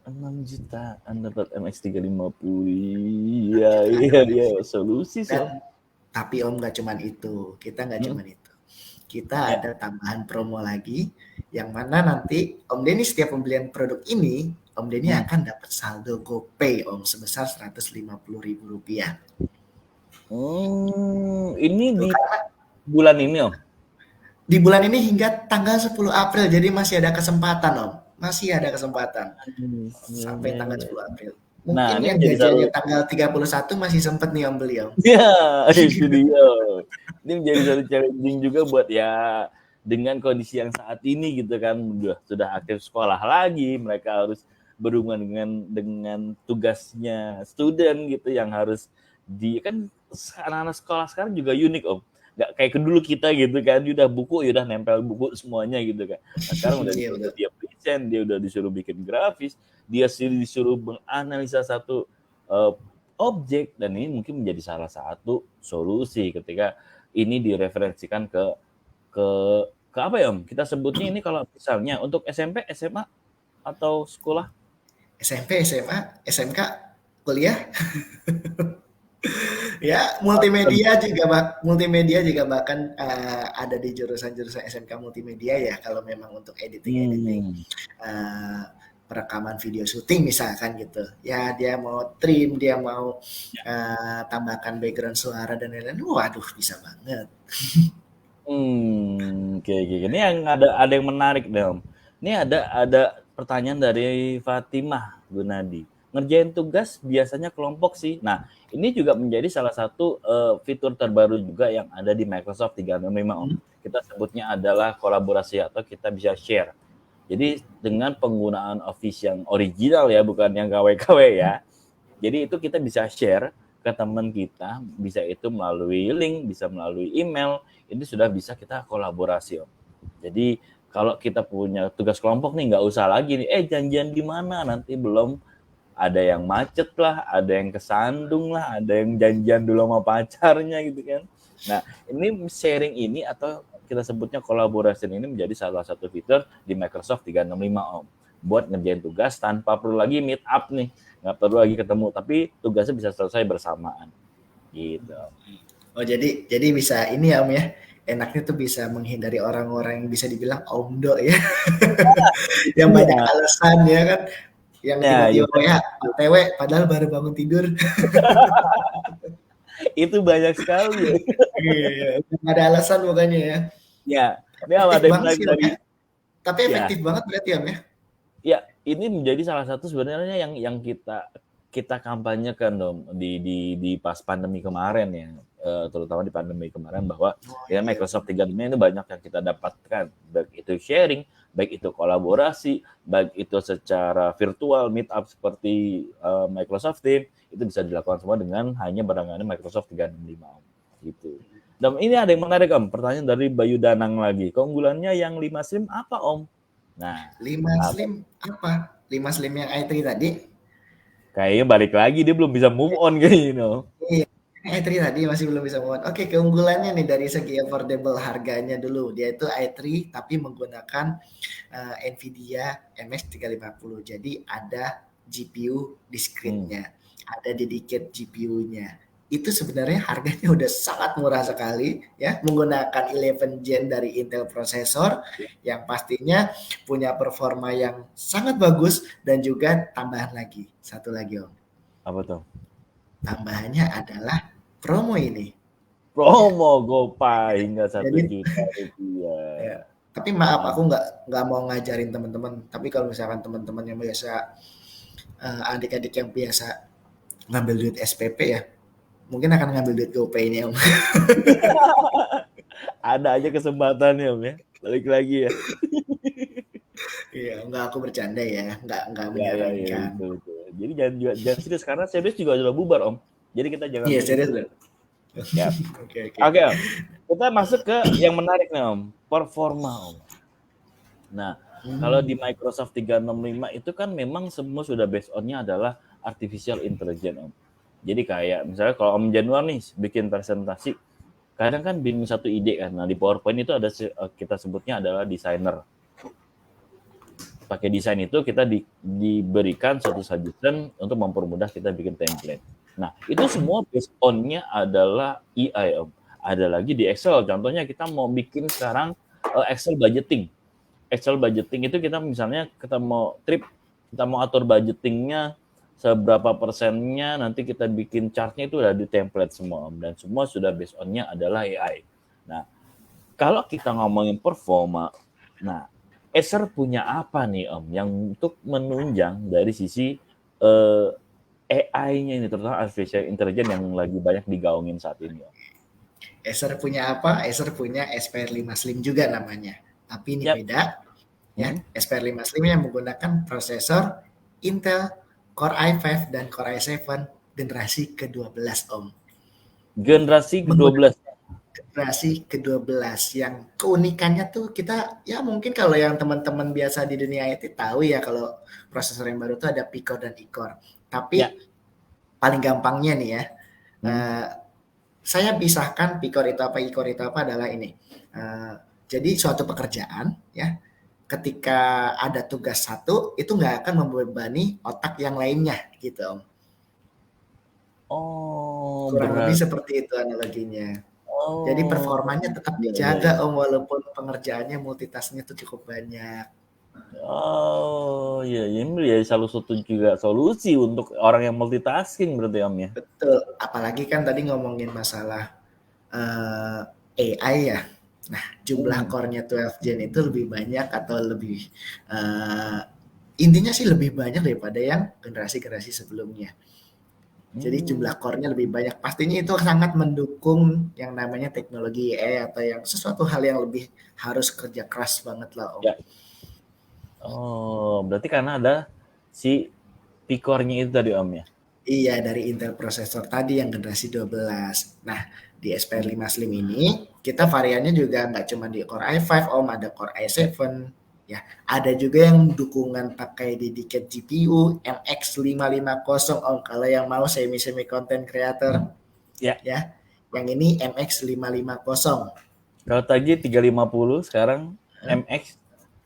6 jutaan dapat MX350. Iya iya iya, solusi sih Om. Dan tapi Om nggak cuman itu, kita nggak Mm, cuman itu. Kita ya. ada tambahan promo lagi, yang mana nanti Om Denny setiap pembelian produk ini, Om Denny Hmm. akan dapat saldo GoPay Om sebesar Rp150.000. Ini Tuh, di karena bulan ini Om. di bulan ini hingga tanggal 10 April, jadi masih ada kesempatan Om. Masih ada kesempatan Iya, sampai iya, tanggal iya. 10 April. Nah, Mungkin ini yang menjadi satu. jajannya tanggal 31 masih sempet nih Om beli Om. Ya, itu dia. Ini menjadi satu challenging juga buat ya dengan kondisi yang saat ini gitu kan sudah aktif sekolah lagi, mereka harus berhubungan dengan tugasnya student gitu yang harus di kan anak-anak sekolah sekarang juga unik Om. Nggak kayak dulu kita gitu kan, udah buku udah nempel buku semuanya gitu kan. Nah, sekarang udah Iya disuruh betul. dia present, dia udah disuruh bikin grafis, dia disuruh menganalisa satu uh, objek dan ini mungkin menjadi salah satu solusi ketika ini direferensikan ke ke apa ya Om? Kita sebutnya ini kalau misalnya untuk SMP, SMA atau sekolah? SMP, SMA, SMK, kuliah. Ya, multimedia juga bahkan ada di jurusan-jurusan SMK multimedia ya kalau memang untuk editing-editing Hmm. uh, perekaman video syuting misalkan gitu. Ya dia mau trim, dia mau tambahkan background suara dan lain-lain. Waduh, bisa banget. Oke, oke. Ini yang ada yang menarik deh, Om. Ini ada pertanyaan dari Fatimah Gunadi. Ngerjain tugas biasanya kelompok sih. Nah, ini juga menjadi salah satu fitur terbaru juga yang ada di Microsoft 365, Om. Kita sebutnya adalah kolaborasi atau kita bisa share. Jadi dengan penggunaan Office yang original ya, bukan yang KW-KW ya. Jadi itu kita bisa share ke teman kita, bisa itu melalui link, bisa melalui email, ini sudah bisa kita kolaborasi Om. Jadi kalau kita punya tugas kelompok nih nggak usah lagi nih, janjian di mana nanti belum ada yang macet lah, ada yang kesandung lah, ada yang janjian dulu sama pacarnya gitu kan. Nah ini sharing ini atau kita sebutnya kolaborasi ini menjadi salah satu fitur di Microsoft 365 Om. Buat ngerjain tugas tanpa perlu lagi meet up nih, nggak perlu lagi ketemu, tapi tugasnya bisa selesai bersamaan gitu. Oh jadi bisa ini ya Om ya. Enaknya tuh bisa menghindari orang-orang yang bisa dibilang omdo ya. Yang banyak Iya, alasan ya kan. Yang ya, tiba-tiba itu, WA, OTW padahal baru bangun tidur. itu banyak sekali ya. Iya, nggak ada alasan pokoknya ya. Ya, ini Efektif ada yang banget menarik sih Om dari ya. Tapi ya. efektif banget berarti Om ya. Ya, ini menjadi salah satu sebenarnya yang kita kampanyekan dong di pas pandemi kemarin ya, terutama di pandemi kemarin bahwa Oh ya iya Microsoft benar. 365 ini banyak yang kita dapatkan, baik itu sharing, baik itu kolaborasi, baik itu secara virtual meet up seperti Microsoft Teams, itu bisa dilakukan semua dengan hanya berangkat Microsoft 365 gitu. Dan ini ada yang menarik Om, pertanyaan dari Bayu Danang lagi. Keunggulannya yang 5 SIM apa Om? Nah, 5 apa? Slim apa? 5 Slim yang i3 tadi? Kayaknya balik lagi dia belum bisa move on kayaknya. Iya, i3 tadi masih belum bisa move on. Oke, keunggulannya nih dari segi affordable harganya dulu. Dia itu i3 tapi menggunakan Nvidia MX350. Jadi ada GPU discrete-nya, ada dedicated GPU-nya. Itu sebenarnya harganya udah sangat murah sekali ya, menggunakan 11 Gen dari Intel prosesor yang pastinya punya performa yang sangat bagus dan juga tambahan lagi. Satu lagi Om. Apa tuh? Tambahannya adalah promo ini. Ya. Promo GoPay hingga Jadi Rp1.000.000. ya. Tapi maaf Mantap. aku nggak mau ngajarin teman-teman. Tapi kalau misalkan teman-teman yang biasa adik-adik yang biasa ngambil duit SPP ya, mungkin akan ngambil duit GoPay ini Om. Ada aja kesempatannya Om ya. Balik lagi ya. Iya, enggak aku bercanda ya, enggak Ya, menyarankan. betul, betul. Jadi jangan serius karena serius juga sudah bubar Om. Jadi kita jangan Iya itu. serius loh. Ya. Oke oke. Oke Om. Kita masuk ke yang menarik nih Om. Performa Om. Nah, kalau di Hmm, Microsoft 365 itu kan memang semua sudah based on-nya adalah artificial intelligence Om. Jadi kayak misalnya kalau Om Januar nih bikin presentasi, kadang kan bikin satu ide kan. Nah, di PowerPoint itu ada kita sebutnya adalah designer. Pakai desain itu kita diberikan satu suggestion untuk mempermudah kita bikin template. Nah, itu semua based on-nya adalah AI, Om. Ada lagi di Excel, contohnya kita mau bikin sekarang Excel budgeting. Excel budgeting itu kita misalnya kita mau trip, kita mau atur budgetingnya seberapa persennya, nanti kita bikin chartnya itu udah di template semua, Om. Dan semua sudah based on-nya adalah AI. Nah, kalau kita ngomongin performa, nah Acer punya apa nih Om yang untuk menunjang dari sisi AI-nya ini, terutama artificial intelligence yang lagi banyak digaungin saat ini Om. Acer punya apa? Acer punya SPR5 Slim juga namanya. Tapi ini Yap. beda ya. Hmm. SPR5 Slim yang menggunakan prosesor Intel Core i5 dan Core i7 generasi ke-12 Om. Generasi ke-12. Menggunakan generasi ke-12 yang keunikannya tuh kita ya mungkin kalau yang teman-teman biasa di dunia IT tahu ya kalau prosesor yang baru tuh ada P-core dan E-core. Ya. Tapi paling gampangnya nih ya, Hmm. saya pisahkan P-core itu apa, E-core itu apa adalah ini. Jadi suatu pekerjaan ya, ketika ada tugas satu itu nggak akan membebani otak yang lainnya gitu Om. Oh, Kurang lebih berat. seperti itu analoginya. Jadi Oh, performanya tetap iya, iya, dijaga iya. Om walaupun pengerjaannya multitasknya tuh cukup banyak. Oh, iya, ini menjadi salah satu juga solusi untuk orang yang multitasking berarti Om ya. Betul, apalagi kan tadi ngomongin masalah AI ya. Nah, jumlah Hmm. core-nya 12 Gen itu lebih banyak atau lebih uh, intinya sih lebih banyak daripada yang generasi-generasi sebelumnya. Jadi Hmm. jumlah core-nya lebih banyak. Pastinya itu sangat mendukung yang namanya teknologi AI atau yang sesuatu hal yang lebih harus kerja keras banget lah Om. Ya. Oh, berarti karena ada si P-core-nya itu tadi Om ya? Iya, dari Intel prosesor tadi yang generasi 12. Nah, di SPR5 Slim ini, kita variannya juga nggak cuma di Core i5, Om, ada Core i7. Ya, ada juga yang dukungan pakai dedicated GPU MX550 Om, kalau yang mau semi-semi content creator. Ya. Ya, yang ini MX550. Kalau tadi 350, sekarang MX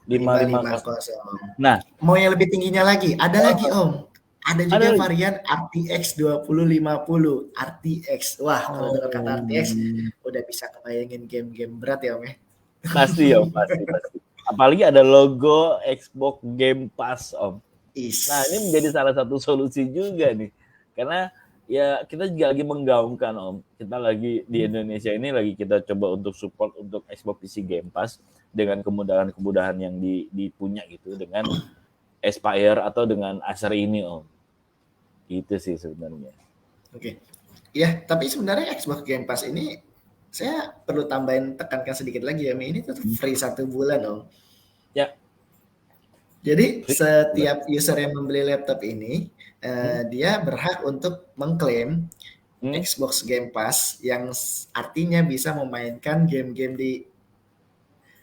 550. 550. Nah, Mau yang lebih tingginya lagi, ada lagi Om. Ada ada juga lagi. varian RTX 2050. RTX. Wah, kalau dengar kata RTX Oh, udah bisa kebayangin game-game berat ya Om ya. pasti Om, pasti, pasti. Apalagi ada logo Xbox Game Pass Om. Nah, ini menjadi Is. salah satu solusi juga nih. Karena ya kita juga lagi menggaungkan Om. Kita lagi di Indonesia ini lagi kita coba untuk support untuk Xbox PC Game Pass dengan kemudahan-kemudahan yang dipunya gitu dengan Aspire atau dengan Acer ini Om. Itu sih sebenarnya. Oke. Ya, tapi sebenarnya Xbox Game Pass ini saya perlu tambahin tekankan sedikit lagi ya, ini tuh free 1 bulan Om. Ya, Jadi free. setiap user yang membeli laptop ini, Hmm? dia berhak untuk mengklaim Hmm? Xbox Game Pass yang artinya bisa memainkan game-game di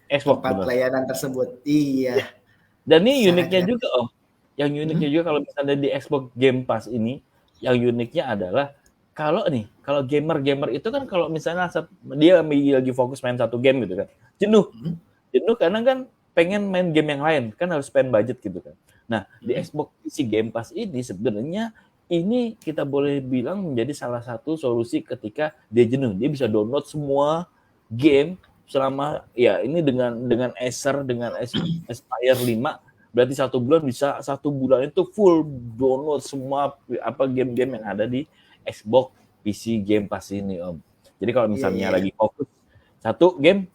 Xbox tempat benar. layanan tersebut. Ya. Iya, Dan ini secara uniknya juga gratis. Om. yang uniknya juga kalau misalnya di Xbox Game Pass ini, yang uniknya adalah kalau gamer-gamer itu kan kalau misalnya dia lagi fokus main satu game gitu kan, jenuh. Jenuh karena kan pengen main game yang lain, kan harus spend budget gitu kan. Nah, di Xbox PC Game Pass ini sebenarnya ini kita boleh bilang menjadi salah satu solusi ketika dia jenuh. Dia bisa download semua game selama ya ini dengan Acer dengan Aspire 5 berarti 1 bulan itu full download semua apa game-game yang ada di Xbox PC Game Pass ini Om. Jadi kalau misalnya lagi fokus satu game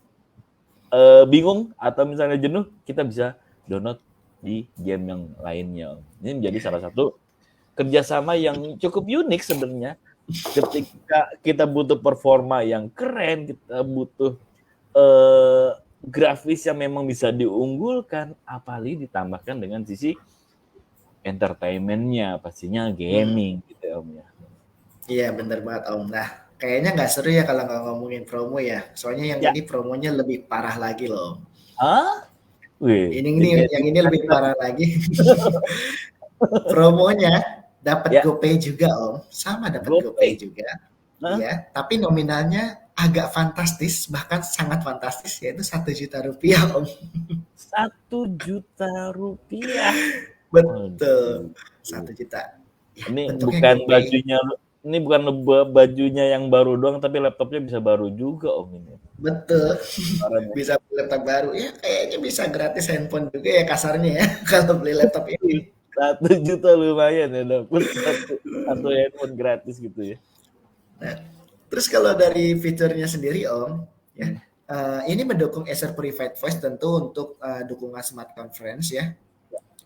bingung atau misalnya jenuh, kita bisa download di game yang lainnya Om. Ini menjadi salah satu kerjasama yang cukup unik sebenarnya. Ketika kita butuh performa yang keren, kita butuh grafis yang memang bisa diunggulkan, apalagi ditambahkan dengan sisi entertainment-nya, pastinya gaming gitu Om ya. Iya benar banget Om. Nah kayaknya nggak seru ya kalau nggak ngomongin promo ya. Soalnya yang ini promonya lebih parah lagi loh. Hah? Wih, yang ini lebih parah lagi. Promonya dapat GoPay juga Om. Sama dapat GoPay juga. Iya, tapi nominalnya agak fantastis, bahkan sangat fantastis, yaitu 1 juta rupiah Om. 1 juta rupiah. Betul. 1 juta. Ya, ini bukan bajunya yang baru doang, tapi laptopnya bisa baru juga Om ini. Betul. Bisa beli laptop baru. Ya kayaknya bisa gratis handphone juga ya kasarnya ya kalau beli laptop ini. 1 juta lumayan ya dapat satu handphone gratis gitu ya. Nah, terus kalau dari fiturnya sendiri Om, ya, ini mendukung Acer Purified Voice tentu untuk dukungan smart conference ya,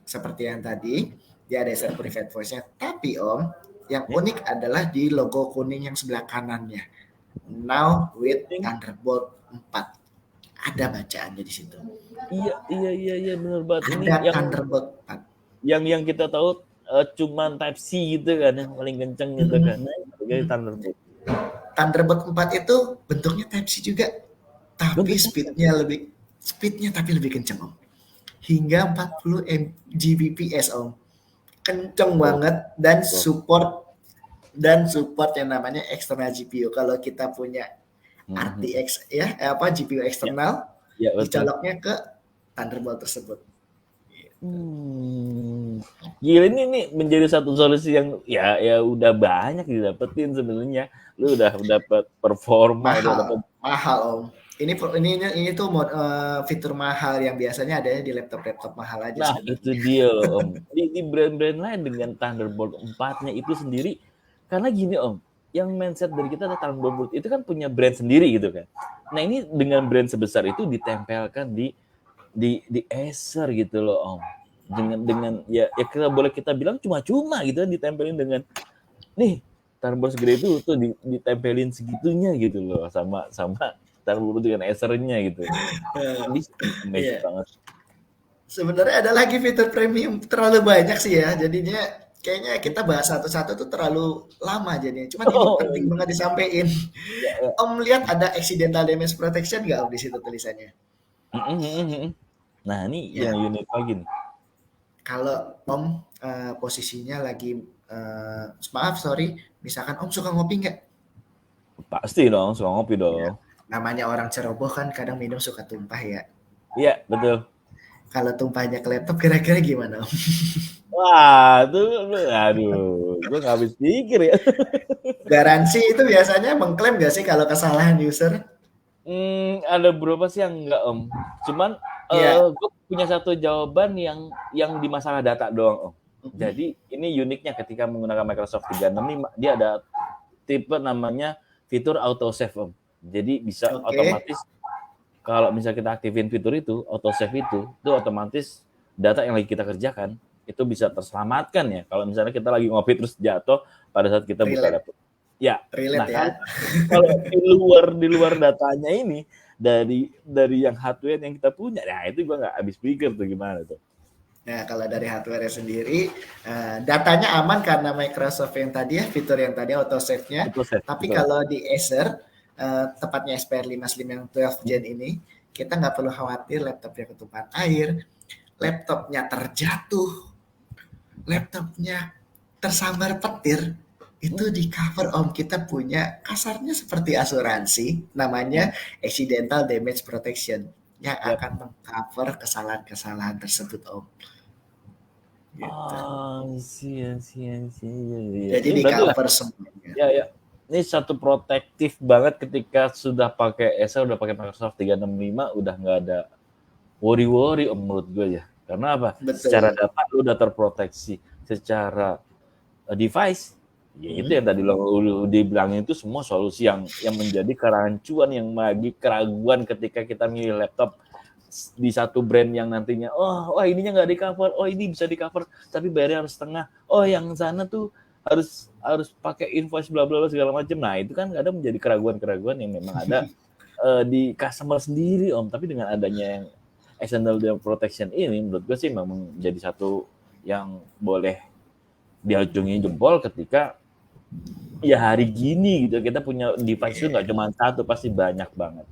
seperti yang tadi dia ada Acer Purified Voice-nya. Tapi Om, yang unik adalah di logo kuning yang sebelah kanannya. Now with Thunderbolt 4. Ada bacaannya di situ. Iya benar banget. Ada Thunderbolt 4. Yang kita tahu cuman Type C gitu kan yang paling kenceng gitu kan. Jadi Thunderbolt. Thunderbolt 4 itu bentuknya Type C juga, tapi speednya tapi lebih kenceng Om. Hingga 40 Gbps Om. Kenceng banget dan support yang namanya external GPU. Kalau kita punya RTX ya, GPU eksternal, dicoloknya ke Thunderbolt tersebut. Gila ini menjadi satu solusi yang ya udah banyak didapetin sebenarnya. Lu udah dapat performa, mahal Om. Ini tuh fitur mahal yang biasanya ada di laptop mahal aja. Nah sebenarnya. Itu dia loh Om. Di brand-brand lain dengan Thunderbolt 4-nya itu sendiri, karena gini Om, yang mindset dari kita ada Thunderbolt itu kan punya brand sendiri gitu kan. Nah ini dengan brand sebesar itu ditempelkan di Acer gitu loh Om. Dengan ya kita bilang cuma-cuma gitu kan, ditempelin dengan nih Thunderbolt segede itu tuh ditempelin segitunya gitu loh sama Thunderbolt dengan Acer-nya gitu. Amazing banget. Sebenarnya ada lagi fitur premium terlalu banyak sih ya. Jadinya kayaknya kita bahas satu-satu tuh terlalu lama jadinya. Cuman ini penting banget disampaikan. Om lihat ada accidental damage protection nggak Om di situ tulisannya? Nah ini yang unik lagi nih. Kalau Om posisinya lagi misalkan Om suka ngopi nggak? Pasti dong, suka ngopi dong. Ya, namanya orang ceroboh kan kadang minum suka tumpah ya. Iya betul. Kalau tumpahnya ke laptop kira-kira gimana Om? Wah, aduh, gue nggak habis pikir ya. Garansi itu biasanya mengklaim nggak sih kalau kesalahan user? Ada beberapa sih yang enggak Om. Cuman gue punya satu jawaban yang di masalah data doang Om. Jadi ini uniknya ketika menggunakan Microsoft 365 dia ada tipe namanya fitur autosave Om. Jadi bisa otomatis kalau misalnya kita aktifin fitur itu autosave itu otomatis data yang lagi kita kerjakan itu bisa terselamatkan ya. Kalau misalnya kita lagi ngopi terus jatuh pada saat kita buka laptop. Ya, kalau di luar datanya ini dari yang hardware yang kita punya, nah itu gue nggak habis pikir tuh gimana tuh. Nah kalau dari hardware sendiri, datanya aman karena Microsoft yang tadi ya, fitur yang tadi autosave-nya. Tapi kalau di Acer, tepatnya Aspire 5 Slim yang 12 Gen ini, kita nggak perlu khawatir laptopnya ketumpahan air, laptopnya terjatuh, laptopnya tersambar petir, itu di cover Om. Kita punya kasarnya seperti asuransi, namanya accidental damage protection yang Yap. akan mengcover kesalahan-kesalahan tersebut Om. Gitu. Iya. Iya. Jadi Ini di berarti lah, cover semuanya. ya. Ini satu protektif banget ketika sudah pakai Acer, udah pakai Microsoft 365, udah nggak ada worry-worry menurut gue ya. Karena apa? Secara Betul. data lu udah terproteksi, secara device, ya itu yang tadi lo dibilangin itu semua solusi yang menjadi kerancuan, yang lagi keraguan ketika kita milih laptop di satu brand yang nantinya ininya nggak di cover, ini bisa di cover tapi bayarnya harus setengah, yang sana tuh harus pakai invoice bla bla segala macam. Nah itu kan kadang menjadi keraguan yang memang ada di customer sendiri Om. Tapi dengan adanya yang external protection ini, menurut gue sih memang jadi satu yang boleh diacungi jempol ketika ya hari gini gitu kita punya device itu nggak cuma satu, pasti banyak banget.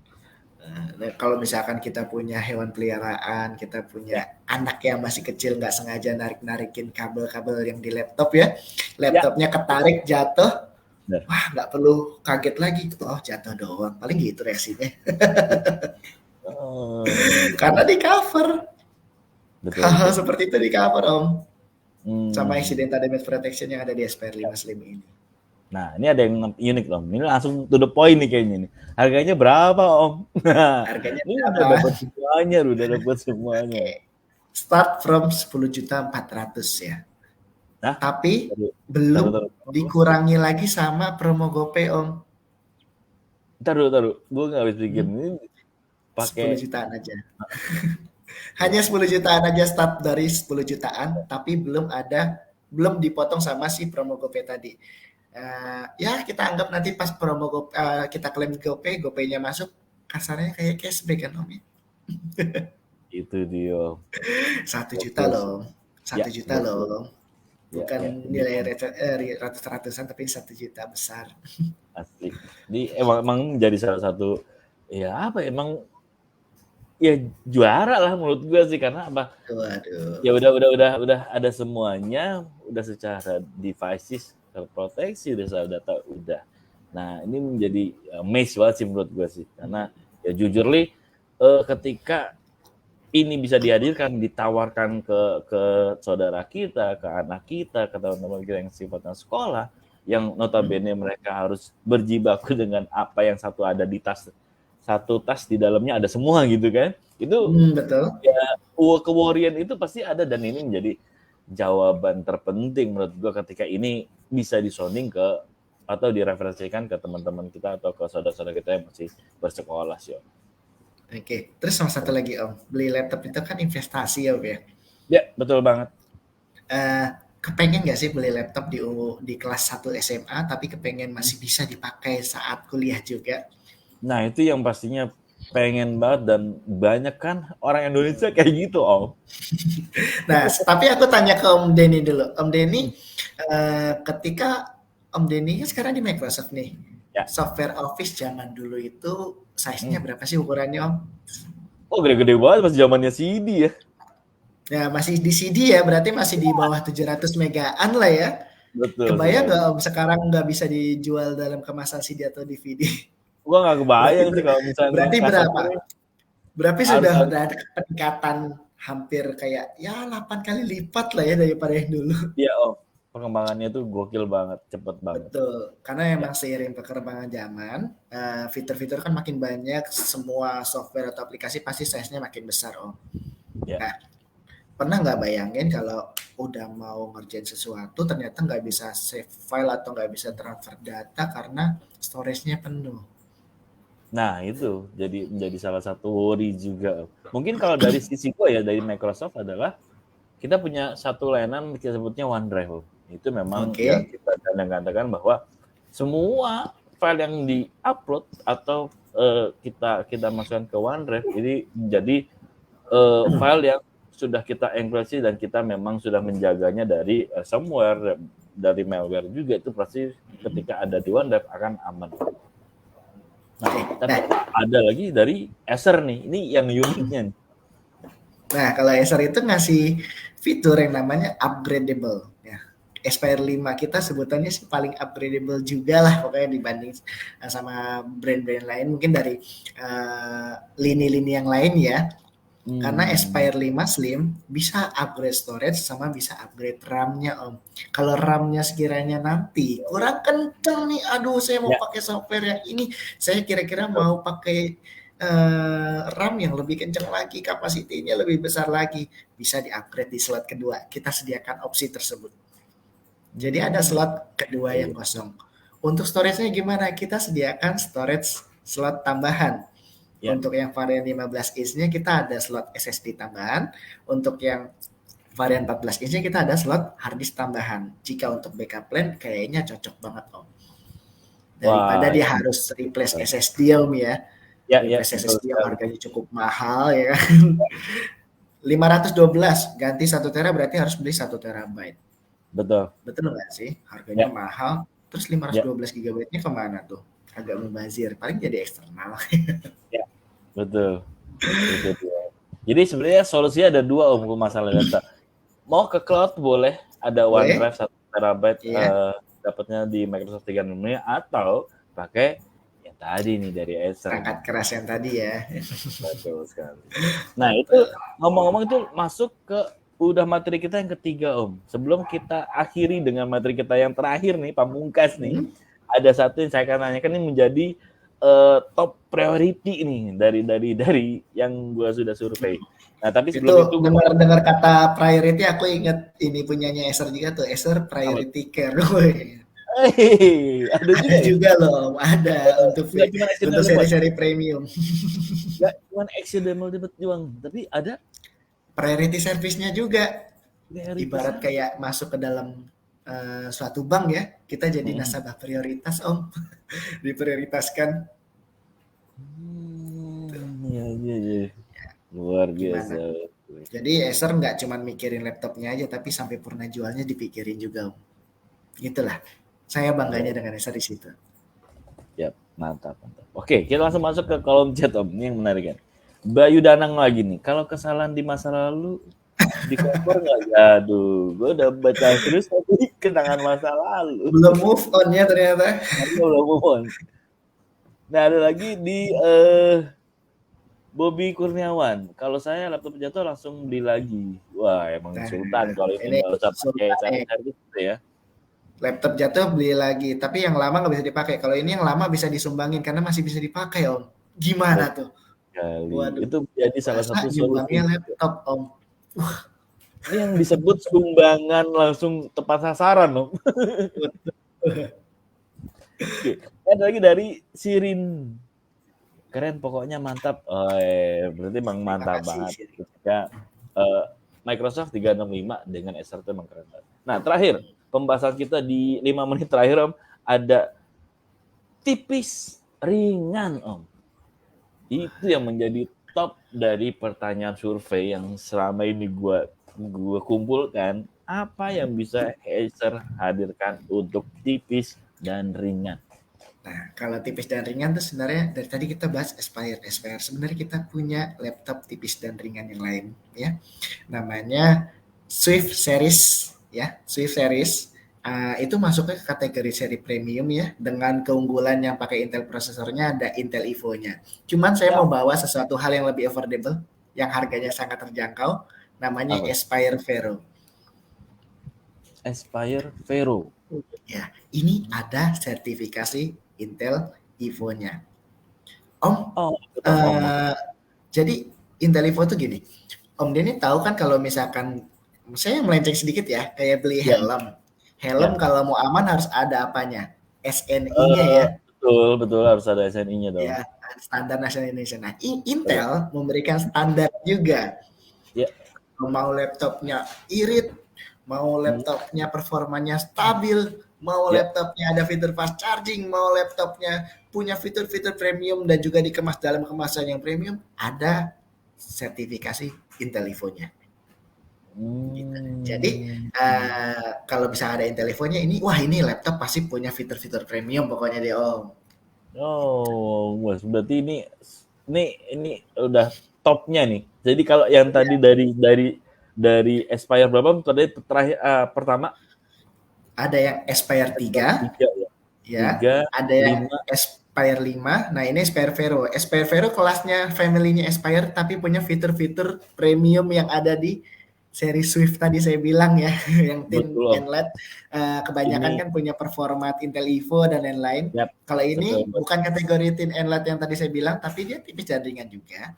Nah, kalau misalkan kita punya hewan peliharaan, kita Ya, punya anak yang masih kecil nggak sengaja narik-narikin kabel-kabel yang di laptop ya, ya, laptopnya ketarik jatuh, benar. wah nggak perlu kaget lagi, oh jatuh doang, paling gitu reaksinya. Karena di cover, Betul hal-hal betul. seperti itu di cover Om, sama Hmm. accidental damage protection yang ada di SPR 5 Slim ini. Nah, ini ada yang unik Om. Ini langsung to the point nih kayaknya nih. Harganya berapa Om? Nah, Harganya ini udah berapa? dapat semuanya, udah dapat semuanya. Oke, start from 10.400.000 ya. Nah, Tapi taruh, taruh, belum taruh. dikurangi lagi sama promo GoPay Om. Taruh. Gue nggak habis pikir Hmm, ini 10 pakai. jutaan aja. Hanya 10 jutaan aja, start dari 10 jutaan, tapi belum dipotong sama si promo GoPay tadi. Ya kita anggap nanti pas promo kita klaim GoPay, GoPay-nya masuk, kasarnya kayak cashback kan Om ya. Itu dia. 1 juta Gokil sih. loh. Ya, 1 juta gokil. loh. Bukan Ya. nilai ratus-ratusan tapi 1 juta besar. Asli. Jadi emang menjadi salah satu ya apa emang ya juara lah menurut gue sih, karena apa? Waduh. Ya udah ada semuanya, udah secara devices terproteksi, udah secara data udah. Nah, ini menjadi amaze banget sih menurut gue sih. Karena ya jujur li ketika ini bisa dihadirkan, ditawarkan ke saudara kita, ke anak kita, ke teman-teman kita yang sifatnya sekolah, yang notabene mereka harus berjibaku dengan apa yang ada di tas, satu tas di dalamnya ada semua gitu kan. Itu Betul. ya kewarian itu pasti ada, dan ini menjadi jawaban terpenting menurut gue ketika ini bisa disounding ke atau direferensikan ke teman-teman kita atau ke saudara-saudara kita yang masih bersekolah sih. Oke, terus sama satu lagi Om, beli laptop itu kan investasi ya Om ya. Ya, betul banget. Kepengen nggak sih beli laptop di kelas 1 SMA tapi kepengen masih bisa dipakai saat kuliah juga? Nah, itu yang pastinya pengen banget, dan banyak kan orang Indonesia kayak gitu, Om. Nah, tapi aku tanya ke Om Denny dulu. Om Denny, ketika Om Denny kan sekarang di Microsoft nih, Ya. software Office zaman dulu itu size-nya Hmm. berapa sih ukurannya Om? Oh, gede-gede banget pas zamannya CD ya. Ya masih di CD ya, berarti masih di bawah 700 megaan lah ya. Betul Kebayang sekali. nggak Om sekarang nggak bisa dijual dalam kemasan CD atau DVD? Gua nggak Berarti kebayang sih kalau misalnya berarti berapa? customer Berarti harus sudah harus ada peningkatan hampir kayak ya 8 kali lipat lah ya daripada yang dulu. ya, Om. Perkembangannya tuh gokil banget, cepet banget. Betul, karena Ya. emang seiring perkembangan zaman, fitur-fitur kan makin banyak, semua software atau aplikasi pasti size-nya makin besar, Om. Ya. Nah, pernah nggak bayangin kalau udah mau ngerjain sesuatu ternyata nggak bisa save file atau nggak bisa transfer data karena storage-nya penuh? Nah, itu jadi menjadi salah satu worry juga. Mungkin kalau dari sisi gue ya, dari Microsoft adalah kita punya satu layanan kita sebutnya OneDrive. Itu memang yang Oke. kita kadang-kadang bahwa semua file yang di-upload atau kita masukkan ke OneDrive ini menjadi file yang sudah kita enkripsi dan kita memang sudah menjaganya dari somewhere, dari malware juga, itu pasti ketika ada di OneDrive akan aman. Nah, Oke. tapi Nah, ada lagi dari Acer nih, ini yang uniknya nih. Nah, kalau Acer itu ngasih fitur yang namanya upgradable. Ya, Aspire 5 kita sebutannya sih paling upgradable juga lah pokoknya dibanding sama brand-brand lain mungkin dari lini-lini yang lain ya. Karena Aspire 5 Slim bisa upgrade storage sama bisa upgrade RAM-nya Om. Kalau RAM-nya sekiranya nanti kurang kenceng nih, aduh saya mau Ya, pakai software yang ini, saya kira-kira betul. mau pakai RAM yang lebih kenceng lagi, kapasitinya lebih besar lagi, bisa di-upgrade di slot kedua. Kita sediakan opsi tersebut. Jadi ada Hmm, slot kedua yang iya. kosong. Untuk storage-nya gimana? Kita sediakan storage slot tambahan. Ya, Untuk yang varian 15 inch-nya kita ada slot SSD tambahan. Untuk yang varian 14 inch-nya kita ada slot hard disk tambahan. Jika untuk backup plan kayaknya cocok banget Om. Daripada wah, dia itu harus replace SSD Om ya. ya, ya, Replace betul SSD yang sekali. harganya cukup mahal ya kan. 512 ganti 1 tera berarti harus beli 1 terabyte. Betul. Betul nggak sih? Harganya Ya, mahal. Terus ya, 512 GB-nya kemana tuh? Agak mubazir. Paling jadi eksternal. ya, betul. Itu dia. Jadi sebenarnya solusinya ada dua Om masalah data. Mau ke cloud boleh, ada Boleh? OneDrive 1 terabyte Iya. dapatnya di Microsoft 365 atau pakai yang tadi nih dari Acer Perangkat nih. keras yang tadi ya. Betul sekali. Nah, itu ngomong-ngomong itu masuk ke udah materi kita yang ketiga Om. Sebelum kita akhiri dengan materi kita yang terakhir nih, pamungkas nih. Hmm? Ada satu yang saya akan tanyakan ini menjadi top priority nih dari yang gua sudah survei. Nah, tapi sebelum itu Itu gua dengar-dengar kata priority aku inget ini punyanya Acer juga tuh, Acer apa? Priority Care. Woy. Ada juga Ada ya? juga loh, ada Nggak cuma untuk accidental mode, seri-seri premium. nggak cuma accidental mode doang, tapi ada Priority service-nya juga. Ibarat prioritasnya. kayak masuk ke dalam suatu bank ya, kita jadi nasabah prioritas Om, diprioritaskan. Iya, iya, iya. Luar biasa. Gimana? Jadi Acer nggak cuma mikirin laptopnya aja, tapi sampai purna jualnya dipikirin juga Om. Itulah, saya Ya, bangganya dengan Acer di situ. ya, mantap, mantap. Oke, kita langsung masuk ke kolom chat Om. Ini yang menarik kan. Bayu Danang lagi nih. Kalau kesalahan di masa lalu di cover nggak? Aduh, gue udah baca terus tapi kenangan masa lalu. Belum move on ya ternyata. Tapi belum move on. Nah, ada lagi di Bobby Kurniawan. Kalau saya laptop jatuh langsung beli lagi. Wah, emang Nah, sultan kalau ini ini nggak usah pakai sultan nih. servis gitu ya. Laptop jatuh beli lagi, tapi yang lama nggak bisa dipakai. Kalau ini yang lama bisa disumbangin karena masih bisa dipakai Om. Gimana Betul tuh? sekali. Waduh, Itu jadi salah masa satu solusi. nyumbangnya laptop Om? Ini yang disebut sumbangan langsung tepat sasaran loh. Oke, ada lagi dari Sirin. Keren pokoknya mantap. Oh, berarti emang Terima mantap kasih banget Siri. ketika Microsoft 365 dengan Acer itu emang keren banget. Nah, terakhir pembahasan kita di 5 menit terakhir Om, ada tipis ringan Om. Itu yang menjadi top dari pertanyaan survei yang selama ini gua kumpulkan, apa yang bisa Acer hadirkan untuk tipis dan ringan. Nah, kalau tipis dan ringan tuh sebenarnya dari tadi kita bahas Aspire. Aspire sebenarnya kita punya laptop tipis dan ringan yang lain ya. Namanya Swift Series ya, Swift Series. Itu masuknya ke kategori seri premium ya dengan keunggulan yang pakai Intel prosesornya ada Intel Evo-nya. Cuman saya Ya, mau bawa sesuatu hal yang lebih affordable yang harganya sangat terjangkau namanya apa? Aspire Vero. Aspire Vero. Ya, ini ada sertifikasi Intel Evo-nya. Om, Oh, itu dong Om. eh, jadi Intel Evo tuh gini. Om Denny tahu kan kalau misalkan saya melenceng sedikit ya, kayak beli Ya, helm. Helm ya. kalau mau aman harus ada apanya? SNI-nya ya. Betul, betul harus ada SNI-nya dong. Ya, standar nasional Indonesia. Nah, Betul. Intel memberikan standar juga. Ya. Mau laptopnya irit, mau Hmm, laptopnya performanya stabil, mau ya. laptopnya ada fitur fast charging, mau laptopnya punya fitur-fitur premium dan juga dikemas dalam kemasan yang premium, ada sertifikasi Intel Evo-nya. Gitu. Jadi Hmm. kalau bisa ada Intel Evo-nya ini, wah ini laptop pasti punya fitur-fitur premium pokoknya deh Om. Oh, wah, berarti ini udah topnya nih. Jadi kalau yang Ya, tadi dari Aspire berapa? Tadi terakhir pertama ada yang Aspire Aspire 3, 3 ya. ya, 3, ada yang 5 Aspire 5. Nah, ini Aspire Vero. Aspire Vero kelasnya family-nya Aspire tapi punya fitur-fitur premium yang ada di seri Swift tadi saya bilang ya, yang tin betul Om. NLED kebanyakan Ini kan punya performa Intel Evo dan lain-lain. ya Kalau betul. ini bukan kategori tin NLED yang tadi saya bilang, tapi dia tipis jaringan juga.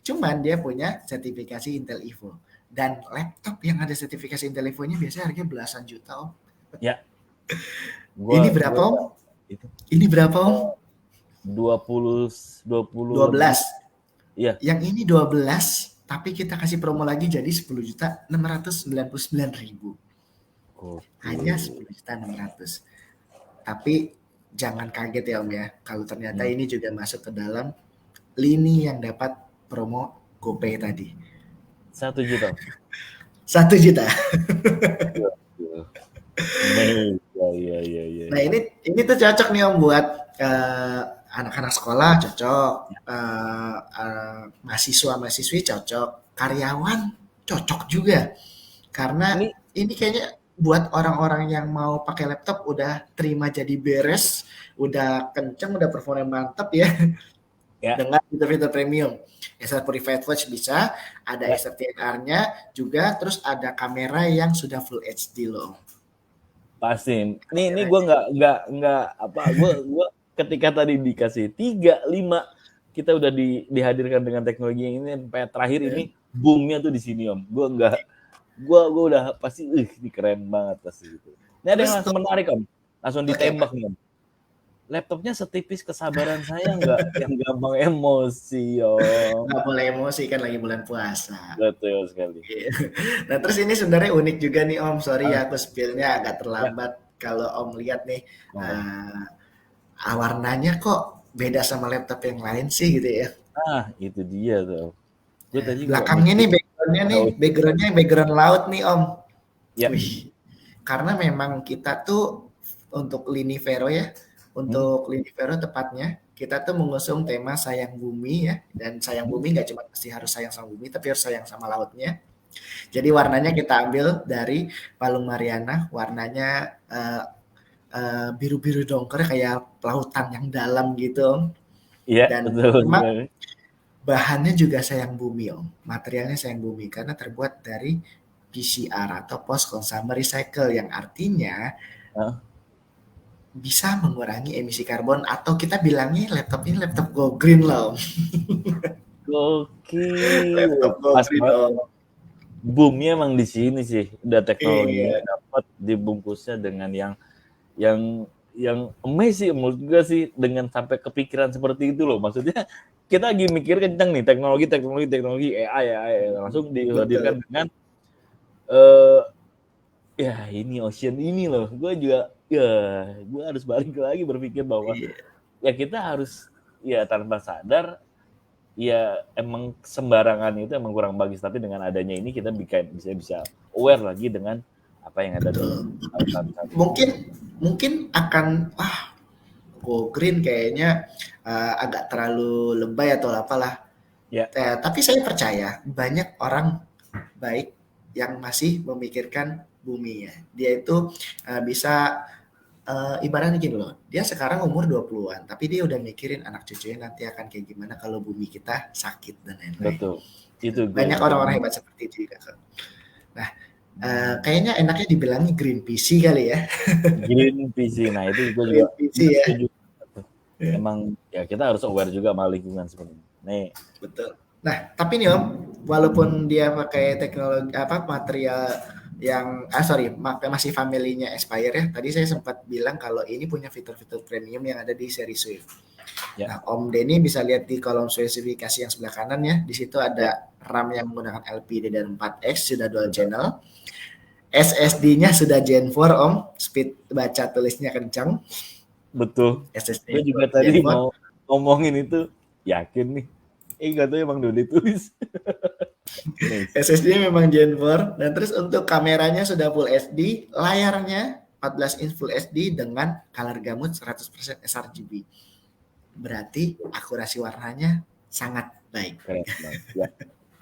Cuman dia punya sertifikasi Intel Evo. Dan laptop yang ada sertifikasi Intel Evo-nya biasanya harganya belasan juta, Om. Ya, Ini gua berapa, gua Om? itu Ini berapa, Om? 20 20 lebih. 12. Iya. Yang ini 12, tapi kita kasih promo lagi jadi 10.699.000. Hanya Oke. 10.600. Tapi jangan kaget ya Om ya, kalau ternyata Hmm. ini juga masuk ke dalam lini yang dapat promo GoPay tadi. 1 juta. 1 juta. Waduh. Mei. Ya. Nah ini tuh cocok nih Om buat anak-anak sekolah cocok, mahasiswa-mahasiswi cocok, karyawan cocok juga. Karena Ini ini kayaknya buat orang-orang yang mau pakai laptop udah terima jadi beres, udah kenceng, udah performa mantap ya ya, dengan fitur-fitur premium. Acer Purified Watch bisa, ada ya Acer TNR-nya juga, terus ada kamera yang sudah Full HD loh. pasti. Ini gue Kameranya. nggak apa gue ketika tadi dikasih 3, 5 kita udah dihadirkan dengan teknologi yang ini sampai terakhir Ya. ini boomnya tuh di sini Om. Gue udah pasti ini keren banget pasti gitu. Ini ada yang Terus langsung menarik Om. Langsung oke okay, ditembak nih Om. Laptopnya setipis kesabaran saya nggak yang gampang emosi Om. nggak boleh emosi kan lagi bulan puasa. Betul sekali. Nah terus ini sebenarnya unik juga nih Om, sorry Ah, ya aku spillnya agak ya. terlambat. Kalau Om lihat nih, Nah, uh, warnanya kok beda sama laptop yang lain sih gitu ya. itu dia tuh. Gue tadi gue Belakangnya mikir, nih backgroundnya nih, oh, background laut nih Om. ya, Wih, karena memang kita tuh untuk Lini Vero ya, hmm, untuk Lini Vero tepatnya, kita tuh mengusung tema sayang bumi ya, dan sayang hmm, bumi nggak cuma mesti harus sayang sama bumi, tapi harus sayang sama lautnya. Jadi warnanya kita ambil dari Palung Mariana, warnanya biru-biru dongker kayak lautan yang dalam gitu Om. iya Dan betul memang sekali. bahannya juga sayang bumi Om, materialnya sayang bumi karena terbuat dari PCR atau post consumer recycle yang artinya Ah, bisa mengurangi emisi karbon atau kita bilangnya laptop ini laptop go green loh Om. gokil, Laptop go pas green banget. Om. Boomnya emang di sini sih, udah teknologinya Iya, dapat dibungkusnya dengan yang yang amazing menurut gue sih dengan sampai kepikiran seperti itu loh. Maksudnya kita lagi mikir kenceng nih teknologi AI langsung betul. dihadirkan dengan eh ya ini Ocean ini loh. Gue juga ya gue harus balik lagi berpikir bahwa Iya, ya kita harus ya tanpa sadar ya emang sembarangan itu emang kurang bagus tapi dengan adanya ini kita bisa aware lagi dengan apa yang ada di betul. lautan saat ini. Mungkin mungkin akan go green kayaknya agak terlalu lebay atau apalah. Ya, Tapi saya percaya banyak orang baik yang masih memikirkan bumi ya. Dia itu bisa ibaratnya gini loh, dia sekarang umur 20-an, tapi dia udah mikirin anak cucunya nanti akan kayak gimana kalau bumi kita sakit dan lain-lain. betul. Itu gue Banyak juga orang-orang hebat seperti itu juga kan. Nah, kayaknya enaknya dibilangnya green PC kali ya. green PC. Nah, itu gue juga Green PC ya. setuju. Emang ya kita harus aware juga sama lingkungan sebenarnya. Nih, Betul. Nah, tapi nih Om, walaupun dia pakai teknologi apa material yang masih family-nya Aspire ya. Tadi saya sempat bilang kalau ini punya fitur-fitur premium yang ada di seri Swift. ya, Nah, Om Denny bisa lihat di kolom spesifikasi yang sebelah kanan ya. Di situ ya, ada RAM yang menggunakan LPDDR4X sudah dual channel. SSD-nya sudah Gen 4 Om, speed baca tulisnya kencang. betul. Gue SSD juga Gen tadi 4. mau ngomongin itu yakin nih. Gak tahu emang udah ditulis. Nih, SSD memang Gen 4. Dan terus untuk kameranya sudah Full HD, layarnya 14 inch Full HD dengan color gamut 100% sRGB. Berarti akurasi warnanya sangat baik. keren banget. Ya.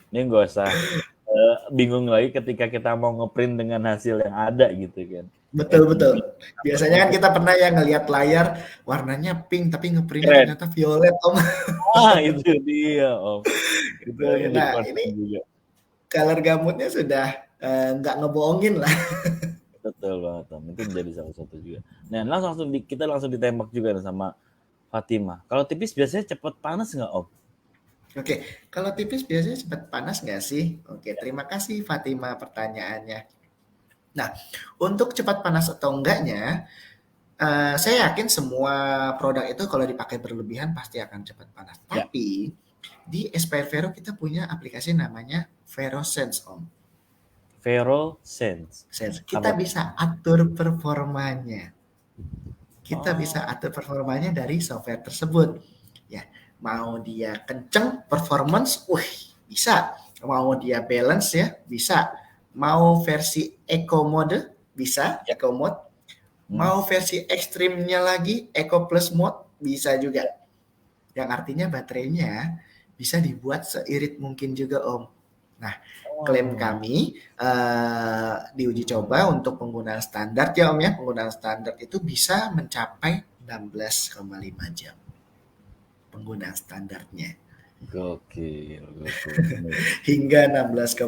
Ini nggak usah bingung lagi ketika kita mau ngeprint dengan hasil yang ada gitu kan. Betul betul. RGB atau Biasanya kan input kita pernah ya ngelihat layar warnanya pink tapi ngeprintnya keren. ternyata violet Om. Itu dia Om. Itu yang jadi Nah ini concern juga. color gamutnya sudah nggak ngebohongin lah. Betul banget Om. Itu menjadi salah satu juga. Nah kita langsung ditembak juga nih sama Fatima. Kalau tipis biasanya cepet panas nggak Om? Oke, kalau tipis biasanya cepat panas nggak sih? Oke, terima kasih Fatima pertanyaannya. Nah, untuk cepat panas atau enggaknya, saya yakin semua produk itu kalau dipakai berlebihan pasti akan cepat panas. Ya. Tapi di Aspire Vero kita punya aplikasi namanya VeroSense Om. VeroSense. Kita Apa tuh? bisa atur performanya. Kita bisa Oh, atur performanya dari software tersebut. Ya, mau dia kenceng performance, bisa. Mau dia balance ya, bisa. Mau versi eco mode, bisa, ya. eco mode. Hmm. Mau versi ekstrimnya lagi, eco plus mode, bisa juga. Ya. Yang artinya baterainya bisa dibuat seirit mungkin juga Om. Nah, klaim Oh, kami di uji coba untuk penggunaan standar ya Om ya, penggunaan standar itu bisa mencapai 16,5 jam penggunaan standarnya. gokil, gokil. Hingga 16,5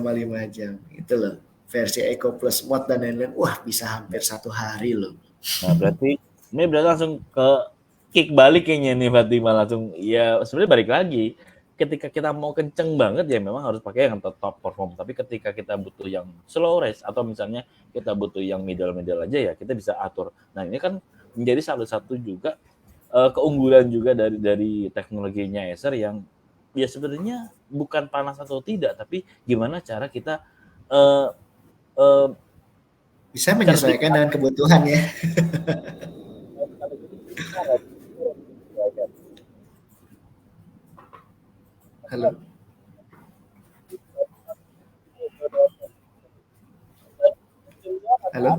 jam. Itu loh. Versi Eco Plus Mode dan lain-lain. Wah, bisa hampir 1 hari loh. Nah, berarti langsung ke kick balik kayaknya nih Fatima langsung ya sebenarnya balik lagi ketika kita mau kenceng banget ya memang harus pakai yang top perform tapi ketika kita butuh yang slow race atau misalnya kita butuh yang middle aja ya kita bisa atur. Nah, ini kan menjadi salah satu juga keunggulan juga dari teknologinya Acer yang ya sebenarnya bukan panas atau tidak tapi gimana cara kita eh, eh, Bisa menyesuaikan cerdik. dengan kebutuhan ya. Halo. Halo.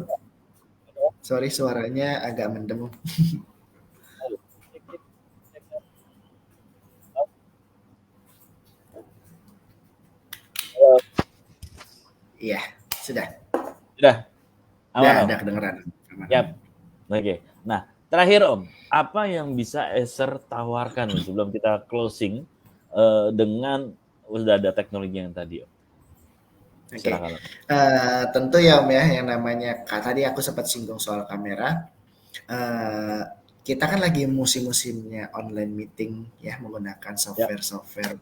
Sorry suaranya agak mendem. Iya, sudah. Sudah aman Om. Udah kedengeran. Yap. Oke. Nah, terakhir Om, apa yang bisa Acer tawarkan nih sebelum kita closing dengan udah ada teknologi yang tadi Om? Oke, Silakan Om. tentu ya Om ya, yang namanya tadi aku sempat singgung soal kamera. Eh, kita kan lagi musim-musimnya online meeting ya menggunakan Ya, software-software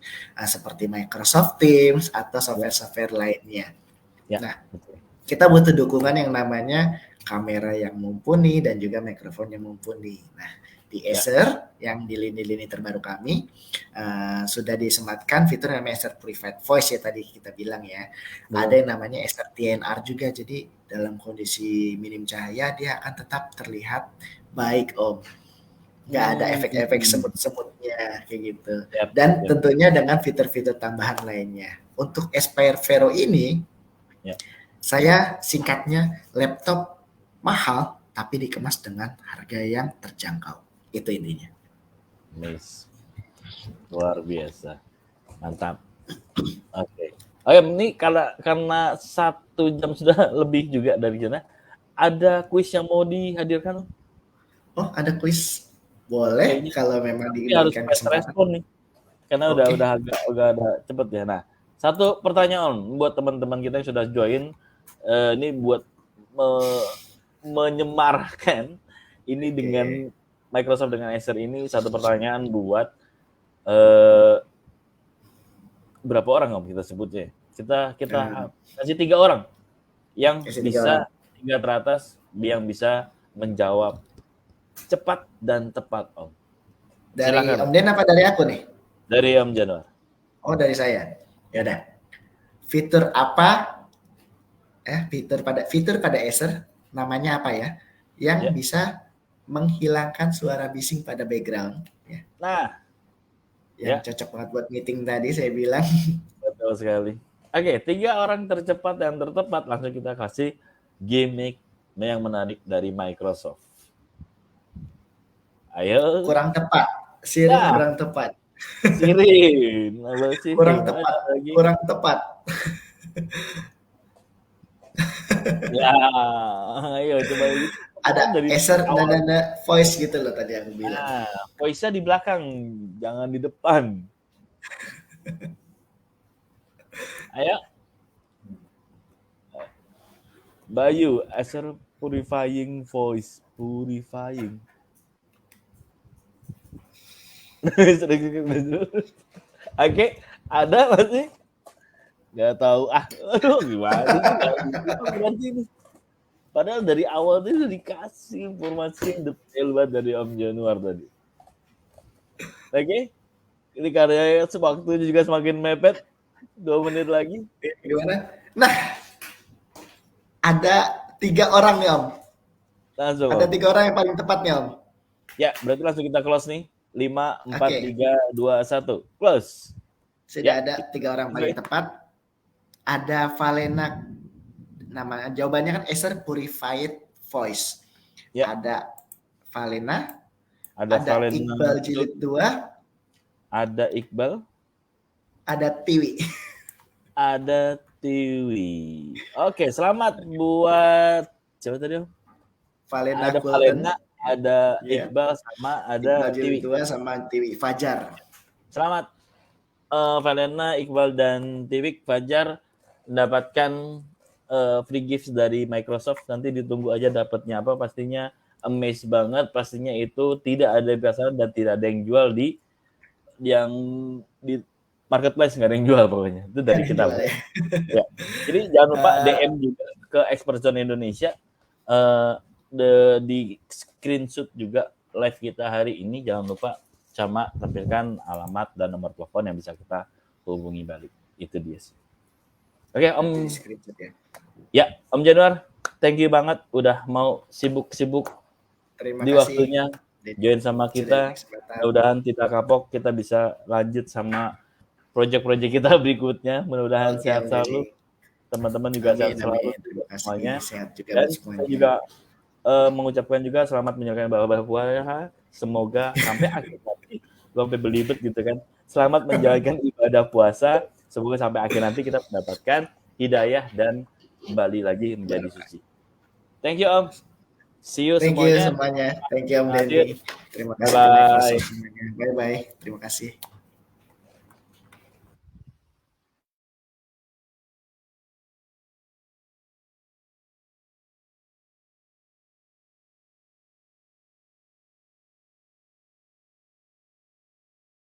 seperti Microsoft Teams atau ya, software-software lainnya. ya, Nah, betul. kita butuh dukungan yang namanya kamera yang mumpuni dan juga mikrofon yang mumpuni. Nah, di Ya, Acer yang di lini-lini terbaru kami sudah disematkan fitur yang namanya Acer Private Voice ya tadi kita bilang ya. Ada betul. yang namanya Acer TNR juga. Jadi dalam kondisi minim cahaya dia akan tetap terlihat baik Om. Nggak ada efek-efek Hmm. semut-semutnya kayak gitu. Yap, Dan yap, tentunya dengan fitur-fitur tambahan lainnya. Untuk Aspire Vero ini ya. saya singkatnya laptop mahal tapi dikemas dengan harga yang terjangkau. Itu intinya. Nice. Luar biasa. Mantap. Oke. Oke, ini karena 1 jam sudah lebih juga dari sana. Ada kuis yang mau dihadirkan? Om? Oh, ada kuis. Boleh Kayaknya kalau memang tapi harus diberikan fast kesempatan. respon nih. Karena Oke. udah ada cepet ya. Nah, satu pertanyaan buat teman-teman kita yang sudah join, ini buat menyemarkan ini dengan Oke. Microsoft dengan Acer ini satu pertanyaan buat eh, berapa orang Om kita sebutnya? Kita Eh, kita kasih 3 orang yang kasih 3 orang. bisa 3 teratas yang bisa menjawab cepat dan tepat Om. Dari Silakan Om Den apa dari aku nih? dari Om Januar. Oh, dari saya. Ya udah. Fitur apa fitur pada Acer namanya apa ya? Yang Ya. bisa menghilangkan suara bising pada background ya. Nah, Yang ya cocok banget buat meeting tadi saya bilang. betul sekali. Oke, 3 orang tercepat dan tertepat langsung kita kasih gimmick yang menarik dari Microsoft. Ayo, Kurang tepat. Sharing ya kurang tepat. Sirin, Abang Kurang Sirin. Ada tepat, lagi. kurang tepat. Ya, ayo coba itu. Ada Pokoknya dari Acer awal. voice gitu loh tadi aku bilang. Nah, voice-nya di belakang, jangan di depan. Ayo, Bayu, Acer purifying voice, purifying. Oke, ada masih? Gak tahu. Aduh, gimana sih? Gak bisa berarti ini. Padahal dari awal itu udah dikasih informasi yang detail banget dari Om Januar tadi. Oke, ini karya waktunya juga semakin mepet. 2 menit lagi. Gimana? Nah, ada 3 orang nih Om. Langsung Ada Om. 3 orang yang paling tepat nih Om. Ya, berarti langsung kita close nih. 5, 4, Oke. 3, 2, 1. Close. Sudah Ya. ada 3 orang paling tepat. Ada Valena, nama jawabannya kan Acer Purified Voice. Ya. Ada Valena, ada Valena Iqbal Jilid 2, ada Iqbal, ada Tiwi. ada Tiwi. Oke, selamat buat siapa tadi Om? Valena Ada Golden, Valena, ada Iya. Iqbal sama ada Iqbal Jilid Tiwi. 2 sama Tiwi. Fajar. Selamat Valena, Iqbal dan Tiwi. Fajar mendapatkan free gifts dari Microsoft. Nanti ditunggu aja dapatnya apa, pastinya amazed banget. Pastinya itu tidak ada di pasaran dan tidak ada yang jual di marketplace, nggak ada yang jual pokoknya. Itu dari kita. Ya. Jadi jangan lupa DM juga ke Expert Zone Indonesia. Di screenshot juga live kita hari ini, jangan lupa sama tampilkan alamat dan nomor telepon yang bisa kita hubungi balik. Itu dia sih. Oke, Om. Ya, Om Januar, thank you banget udah mau sibuk-sibuk di waktunya join sama kita. Mudah-mudahan kita kapok, kita bisa lanjut sama project-project kita berikutnya. Mudah-mudahan sehat selalu. Teman-teman juga sehat selalu semuanya. Dan saya juga mengucapkan juga selamat menjalankan ibadah puasa. Semoga sampai akhir nanti, sampai belibet gitu kan. Selamat menjalankan ibadah puasa. Semoga sampai akhir nanti kita mendapatkan hidayah dan kembali lagi menjadi suci. Thank you Om. See you Thank semuanya. You semuanya. Thank you Om Denny. Terima kasih. Bye. Bye bye. Terima kasih.